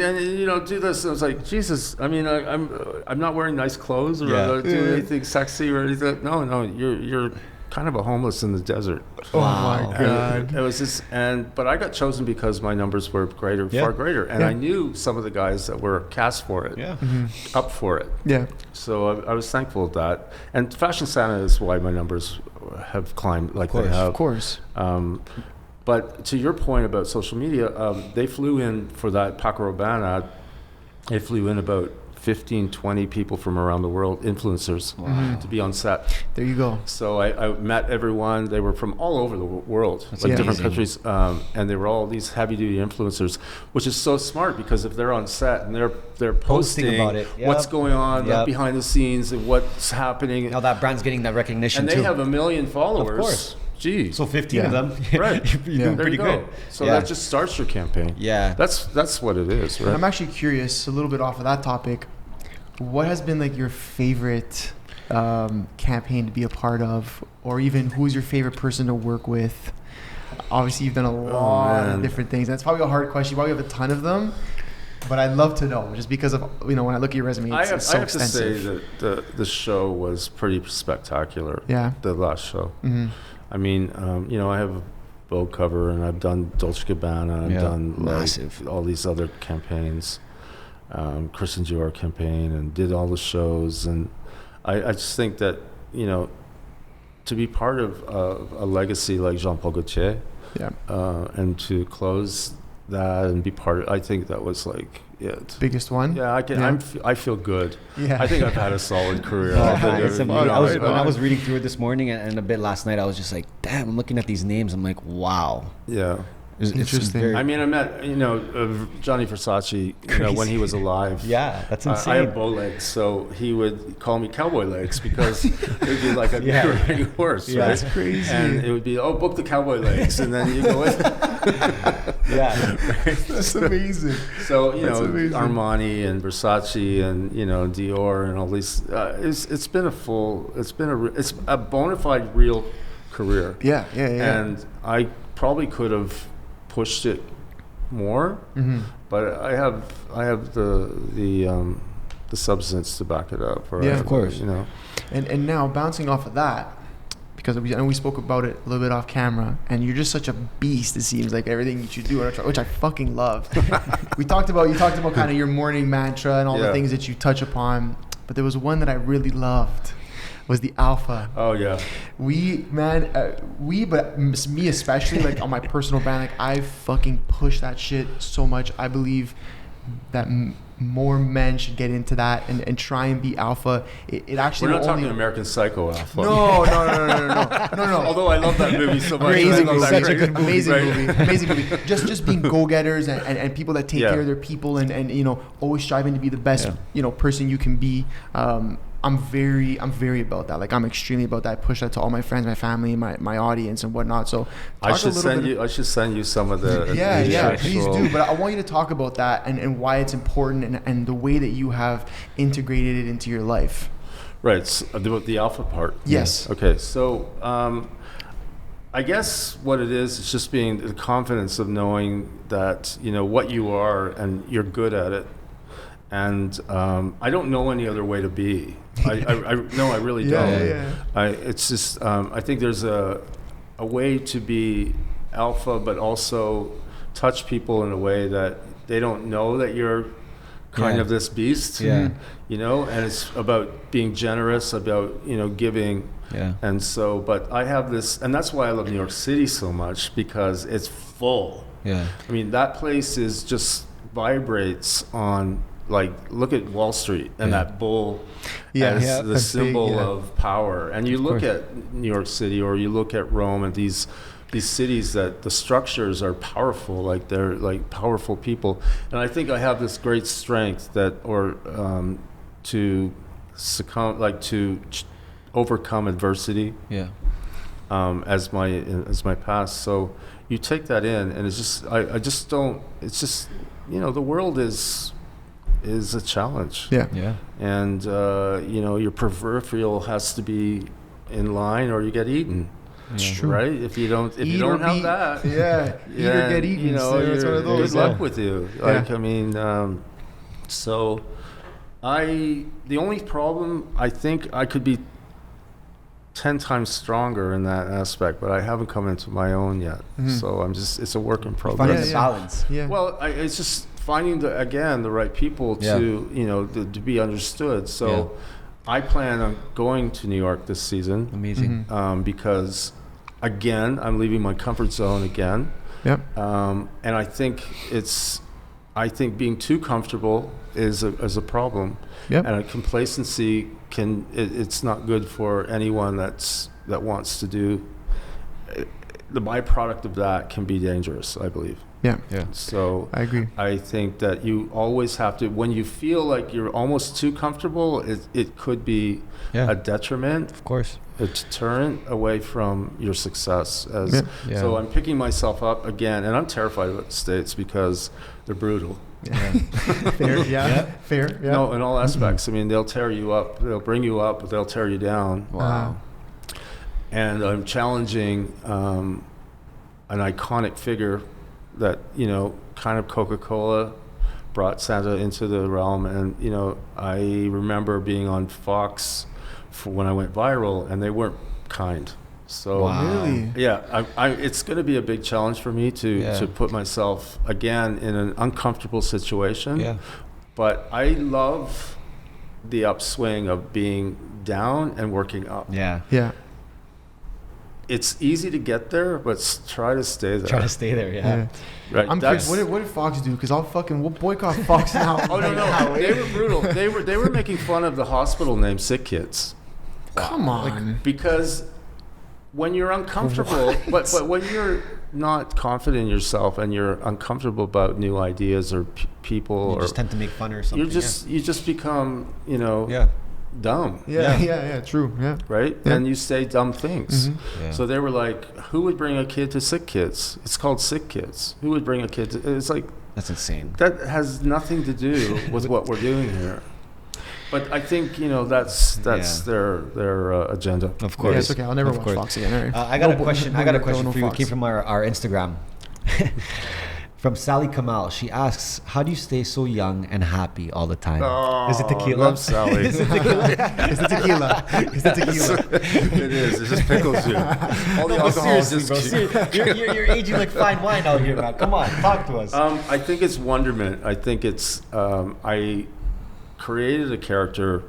do this. And I was like, Jesus. I mean, I'm not wearing nice clothes or doing anything sexy or anything. No, you're kind of a homeless in the desert. Oh my God. It was just, but I got chosen because my numbers were far greater, and I knew some of the guys that were cast for it, up for it. Yeah. So I was thankful of that. And Fashion Santa is why my numbers have climbed like they have. Of course. But to your point about social media, they flew in for that Paco Rabanne ad. They flew in about 15, 20 people from around the world, influencers, to be on set. There you go. So I met everyone. They were from all over the world, different countries, and they were all these heavy-duty influencers, which is so smart because if they're on set and they're posting about it, what's going on behind the scenes and what's happening. Now that brand's getting that recognition and too. And they have 1 million followers. Of course. Geez. So 15 of them. Right. You're doing pretty good. So that just starts your campaign. Yeah. That's what it is, right? And I'm actually curious, a little bit off of that topic, what has been like your favorite campaign to be a part of, or even who's your favorite person to work with? Obviously, you've done a lot of different things. That's probably a hard question. You probably have a ton of them, but I'd love to know, just because of when I look at your resume, it's so extensive. I have to say that the show was pretty spectacular. Yeah. The last show. Mm-hmm. I mean, I have a Vogue cover, and I've done Dolce & Gabbana, I've done all these other campaigns, Christian Dior campaign, and did all the shows, and I just think that to be part of a legacy like Jean-Paul Gaultier, and to close that and be part of, I think that was like biggest one. Yeah, I feel good. Yeah, I think I've had a solid career. When I was reading through it this morning and a bit last night, I was just like, damn, I'm looking at these names. I'm like, wow. Yeah. It's interesting. I mean, I met Johnny Versace when he was alive. Yeah, that's insane. I have bow legs, so he would call me cowboy legs because it would be like a riding horse. Yeah, right? That's crazy. And it would be book the cowboy legs, and then you go in. That's amazing. So Armani and Versace and Dior and all these. It's been a bona fide real career. Yeah. And I probably could have pushed it more, but I have the the substance to back it up. Or Yeah, of course. You know. And now bouncing off of that, because we spoke about it a little bit off camera, and you're just such a beast. It seems like everything that you do, which I fucking love. You talked about kind of your morning mantra and all the things that you touch upon, but there was one that I really loved. Was the alpha. Oh yeah. But me especially, like on my personal brand, like I fucking push that shit so much. I believe that more men should get into that and try and be alpha. It actually. We're not talking American Psycho alpha. No. Although I love that movie so much. Amazing I love movie, that such a good movie. amazing movie. Just being go-getters and people that take care of their people and you know, always striving to be the best you know, person you can be. I'm very about that. Like I'm extremely about that. I push that to all my friends, my family, my audience and whatnot. So I should send you some of the please do. But I want you to talk about that and why it's important and the way that you have integrated it into your life. Right. So the alpha part. Yes. Okay. So I guess what it is just being the confidence of knowing that, you know, what you are and you're good at it. And I don't know any other way to be. No, I really don't. It's just I think there's a way to be alpha, but also touch people in a way that they don't know that you're kind of this beast. Yeah. You know, and it's about being generous, about, you know, giving. Yeah. And so, but I have this, and that's why I love New York City so much, because it's full. Yeah. I mean, that place is just vibrates on. Like, look at Wall Street and that bull as the symbol of power. And you look at New York City, or you look at Rome, and these cities that the structures are powerful, like they're like powerful people. And I think I have this great strength to succumb, like to overcome adversity. Yeah. As my past. So you take that in, and it's just I just don't. It's just, you know, the world is a challenge. Yeah. And you know, your peripheral has to be in line, or you get eaten. It's true, right? If you don't have that, eat or get eaten. You know, so it's one of those. Good luck with you. Like, I mean, so the only problem, I think I could be 10 times stronger in that aspect, but I haven't come into my own yet. So it's a work in progress. Finding the balance. Yeah. Well, it's just finding the right people to, you know, to be understood. So I plan on going to New York this season. Amazing. Because again, I'm leaving my comfort zone again. Yep. And I think being too comfortable is a problem. Yep. And a complacency it's not good for anyone that wants to do. The byproduct of that can be dangerous, I believe. Yeah. So I agree. I think that you always have to, when you feel like you're almost too comfortable, it could be a detriment. Of course. A deterrent away from your success. So I'm picking myself up again, and I'm terrified about the States because they're brutal. Yeah. Fair. Yeah. No, in all aspects. I mean, they'll tear you up. They'll bring you up, but they'll tear you down. Wow. And I'm challenging an iconic figure that, you know, kind of Coca-Cola brought Santa into the realm. And, you know, I remember being on Fox for when I went viral, and they weren't kind. So Really? Yeah, it's going to be a big challenge for me to put myself again in an uncomfortable situation. Yeah. But I love the upswing of being down and working up. Yeah. It's easy to get there, but try to stay there. Yeah. Right. I'm curious, what did Fox do? Because we'll boycott Fox now. Oh no, they were brutal. They were making fun of the hospital named Sick Kids. Come on. Because when you're uncomfortable, but when you're not confident in yourself and you're uncomfortable about new ideas or people, you just tend to make fun or something. You just become, you know, dumb. Yeah, true. Yeah. Right? Yeah. And you say dumb things. Mm-hmm. Yeah. So they were like, who would bring a kid to Sick Kids? It's called Sick Kids. Who would bring a kid to, it's like, that's insane. That has nothing to do with what we're doing here. But I think, you know, that's their agenda. Of course. Yeah, it's okay. I'll never watch Fox again. Right. I got a question. I got a question for you. It came from our Instagram. From Sally Kamal, she asks, "How do you stay so young and happy all the time?" Oh, Is it tequila? Love Sally. Is it tequila? It's the tequila. It's the tequila. It is. It just pickles you. All the alcohol is just. You're aging like fine wine out here, man. Come on, talk to us. I think it's wonderment. I think it's. I created a character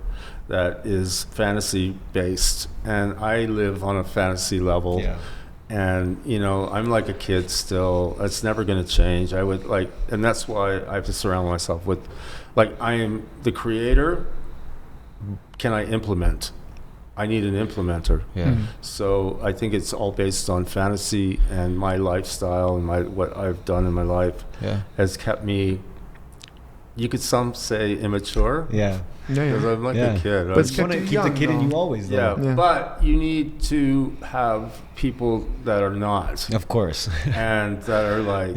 that is fantasy based, and I live on a fantasy level. Yeah. And I'm like a kid still. It's never going to change. I would like, and that's why I have to surround myself with, like, I am the creator. Can I implement? I need an implementer. Yeah. So I think it's all based on fantasy, and my lifestyle and what I've done in my life has kept me. You could some say immature. Yeah. Because I'm like a kid. But it's You want to keep the kid in you always, though. Yeah, but you need to have people that are not. Of course. And that are like,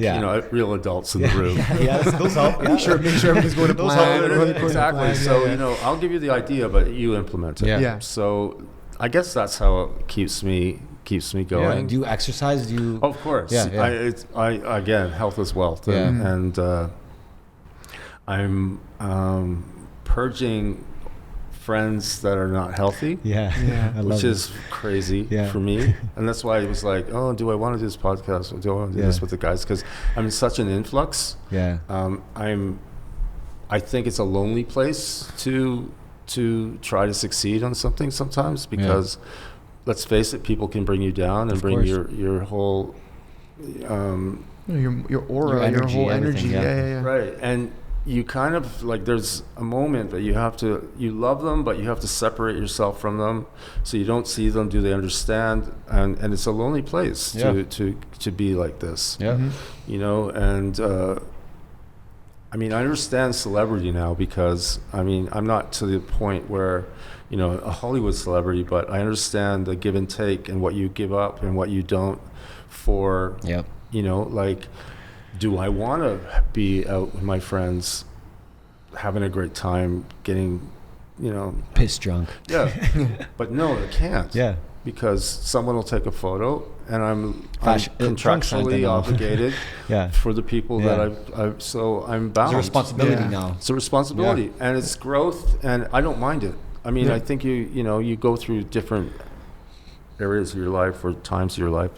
real adults in the room. Yeah, those help. Yeah. Make sure everything's going to Those plan. help. Exactly. So, I'll give you the idea, but you implement it. Yeah. So I guess that's how it keeps me going. Yeah. Do you exercise? Do you? Of course. Yeah. Again, health is wealth. Yeah. And I'm purging friends that are not healthy. Yeah. Which is crazy for me. And that's why I was like, oh, do I want to do this podcast? Or do I want to do this with the guys? Because I'm in such an influx. Yeah. I think it's a lonely place to try to succeed on something sometimes, because let's face it, people can bring you down and bring your whole your aura, your whole energy. Yeah. Right. And you kind of like, there's a moment that you love them, but you have to separate yourself from them, so you don't see them. Do they understand? And it's a lonely place to be like this. Yeah. And I understand celebrity now, because I'm not to the point where a Hollywood celebrity, but I understand the give and take and what you give up and what you don't for. Like, do I want to be out with my friends having a great time, getting, Piss drunk. Yeah. But no, I can't. Yeah. Because someone will take a photo, and I'm contractually now. obligated for the people that so I'm bound. It's a responsibility now. It's a responsibility, and it's growth, and I don't mind it. I think you go through different areas of your life or times of your life.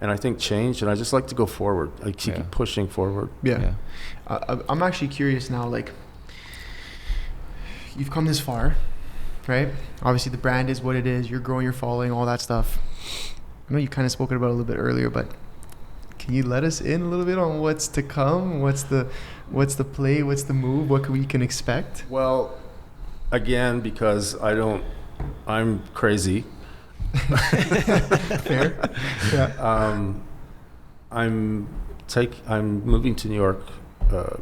And I think change, and I just like to go forward. I keep pushing forward. Yeah. I'm actually curious now, like, you've come this far, right? Obviously the brand is what it is. You're growing your following, all that stuff. I know you kind of spoken about it a little bit earlier, but can you let us in a little bit on what's to come? What's the play? What's the move? What we can expect? Well, again, because I'm crazy. Fair. Yeah. I'm moving to New York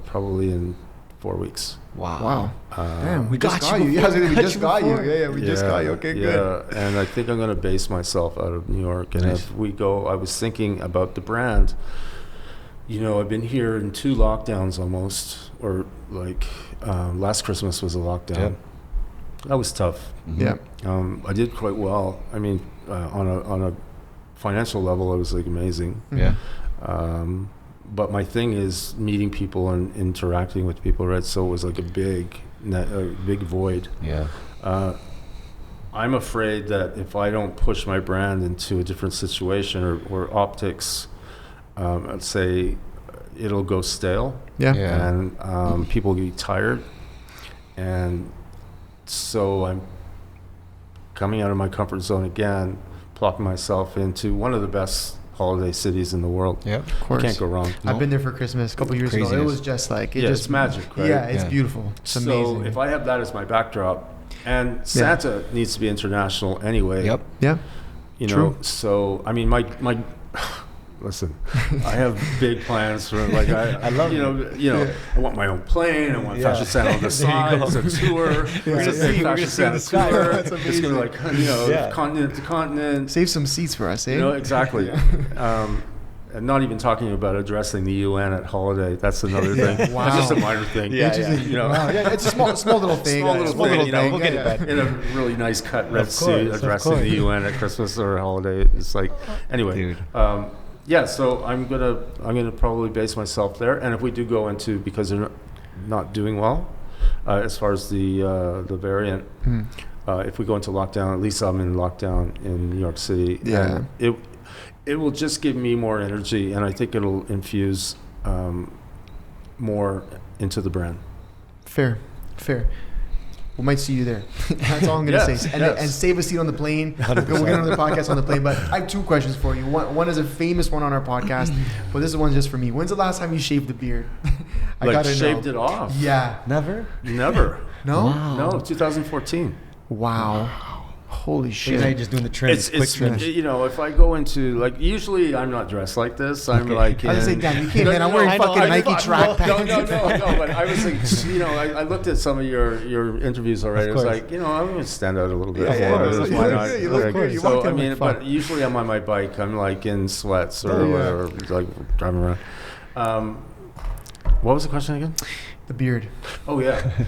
probably in 4 weeks. Wow. Damn, we got just got you you. before. Yeah, we just got you. before. Yeah, we just got you. Okay, good. Yeah, and I think I'm going to base myself out of New York. And if we go, I was thinking about the brand. I've been here in 2 lockdowns almost, or like last Christmas was a lockdown. Yep. That was tough. Yeah. I did quite well. On a financial level, it was like amazing. Yeah. But my thing is meeting people and interacting with people, right? So it was like a big void. Yeah. I'm afraid that if I don't push my brand into a different situation or optics, I'd say it'll go stale. Yeah. And people get tired. And so I'm coming out of my comfort zone again, plopping myself into one of the best holiday cities in the world. Yeah, of course. Can't go wrong. I've been there for Christmas a couple years ago. It was just like it's magic, right? Yeah, it's beautiful. It's amazing. So if I have that as my backdrop, and Santa needs to be international anyway. Yep. Yeah. True. So my listen, I have big plans for I love I want my own plane. I want Fashion Santa on the side. It's a tour. It's a big Fashion Santa tour. It's gonna continent to continent. Save some seats for us, eh? Exactly. And not even talking about addressing the UN at holiday. That's another thing. Wow. That's just a minor thing. Wow. It's a small little thing. Small little thing. We'll get it back. In a really nice cut red suit, addressing the UN at Christmas or a holiday. It's like, anyway. Dude. Yeah, so I'm gonna probably base myself there, and if we do go into, because they're not doing well as far as the variant, if we go into lockdown, at least I'm in lockdown in New York City. Yeah. And it will just give me more energy, and I think it'll infuse more into the brand. Fair. We might see you there. That's all I'm going to say. And save a seat on the plane. We'll get another podcast on the plane. But I have two questions for you. One is a famous one on our podcast, but this one just for me. When's the last time you shaved the beard? I Like gotta shaved know. it off? Yeah. Never. Never. No? Wow. No, 2014. Wow. Holy So now shit. you're just doing the trims, quick trims. You know, if I go into, like, usually I'm not dressed like this. I'm like, I was going to say, damn, you can't, man. I'm No, wearing I know, fucking I Nike know. track pants. No, but I was like, you know, I looked at some of your interviews already. It was like, you know, I'm going to stand out a little bit. Yeah, more. yeah, Why you not? look good, you look good. You So, walk in I mean, like but fuck. usually I'm on my bike. I'm like in sweats or Oh, yeah. whatever, like driving around. What was the question again? The beard. Oh yeah,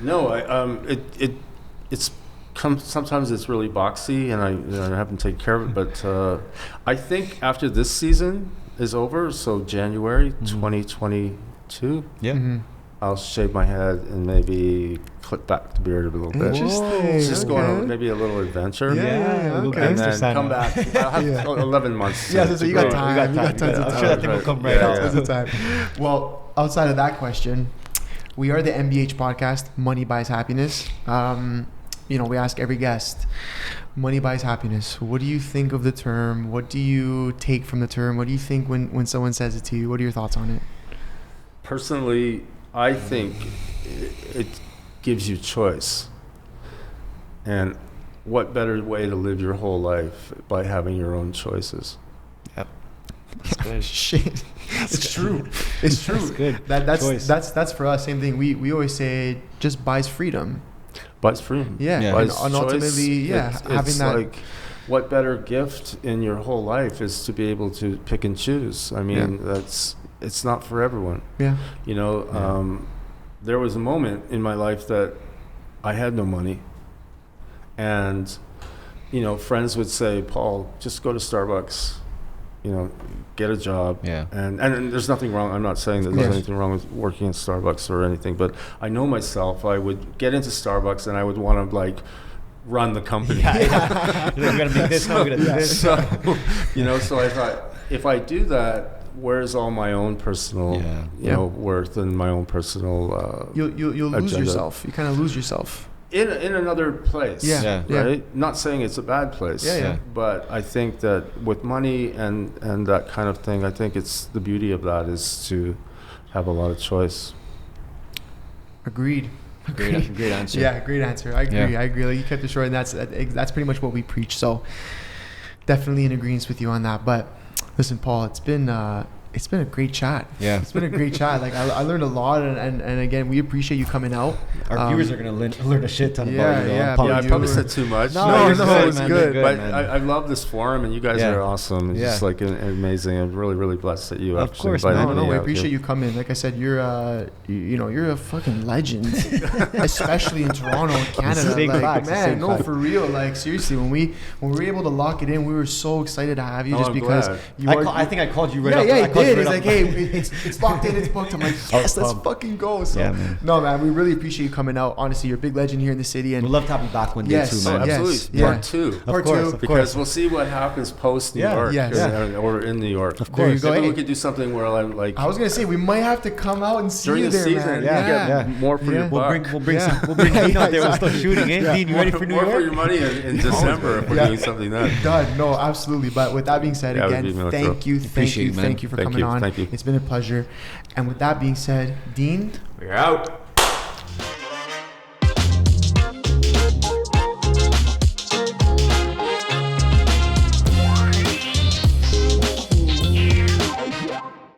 no, it's sometimes it's really boxy, and I haven't taken care of it. But I think after this season is over, so January 2022, Yeah. Mhm. I'll shave my head and maybe clip back the beard a little bit. Interesting. It's just going Okay. on maybe a little adventure. Yeah, little okay. And gangster then side come now. back. I'll have Yeah. 11 months. Yeah, to so you got grow. time. You got tons of I'm time. sure that thing will come right out. Tons of time. Well, outside of that question, we are the MBH podcast, Money Buys Happiness. You know, we ask every guest, money buys happiness. What do you think of the term? What do you take from the term? What do you think when someone says it to you? What are your thoughts on it? Personally, I think it gives you choice. And what better way to live your whole life by having your own choices? Shit, it's true. It's true. That's good. Choice. That's for us. Same thing. We always say it just buys freedom. Buys freedom. Yeah, Yeah. and, Buys and ultimately, choice. having It's that. like, what better gift in your whole life is to be able to pick and choose? I mean, it's not for everyone. Yeah. You know, there was a moment in my life that I had no money, and you know, friends would say, "Paul, just go to Starbucks, you know, get a job." Yeah. And there's nothing wrong. I'm not saying that there's Yes. anything wrong with working at Starbucks or anything, but I know myself. I would get into Starbucks and I would want to like run the company. You're like, we're gonna make this. Now we're gonna do this. So, you know, so I thought, if I do that, where's all my own personal, Yeah. you know, worth and my own personal You'll lose agenda. yourself. You kind of lose yourself. in another place. Yeah. Yeah. Right. Not saying it's a bad place. Yeah. But I think that with money and that kind of thing, I think it's the beauty of that is to have a lot of choice. Agreed. Great answer. Yeah, great answer. I agree. Yeah. I agree. Like, you kept it short, and that's pretty much what we preach. So definitely in agreement with you on that. But listen, Paul, it's been a great chat. Yeah. It's been a great chat. Like, I learned a lot, and again, we appreciate you coming out. Our viewers are gonna learn a shit ton yeah, about you. yeah, Paul. Yeah, I you probably were- said too much. No, it's no, good, it's man. good. But man. I love this forum, and you guys Yeah. are awesome. It's Yeah. just like amazing. I'm really, really blessed that you Of actually course, invited man. me No, we out appreciate here. you coming. Like I said, you're you're a fucking legend, especially in Toronto, Canada. Big Like, facts, man, big no, facts. for real. Like, seriously, when we were able to lock it in, we were so excited to have you, Oh, just I'm because glad. you I, are. I think I called you right Yeah, up. yeah, I he called you did. right It's up. like, hey, it's locked in, it's booked. I'm like, yes, let's fucking go. So, Yeah, man. no, man, we really appreciate you coming out. Honestly, you're a big legend here in the city, and We'd love to have you back one day Yes. too, Oh, man. Yes. absolutely. yeah. Part two. Part course, two. of Because we'll see what happens post New Yeah. York Yes. or in New York. Of There you course. go. Maybe Hey, we could do something where I'm like I was gonna say we might have to come out and see during you the there, season, man. you Yeah. get more for Yeah. your We'll buck. bring Yeah. Dean out there. We're still Exactly. shooting, eh? Yeah. Dean, you ready for New more for York? your money in December if we're Yeah. doing something then. Done. No, absolutely. But with that being said, Yeah, again, we'd be more thank you, Appreciate you, man. thank you for Thank coming you, on. thank you. It's been a pleasure. And with that being said, Dean, We're out.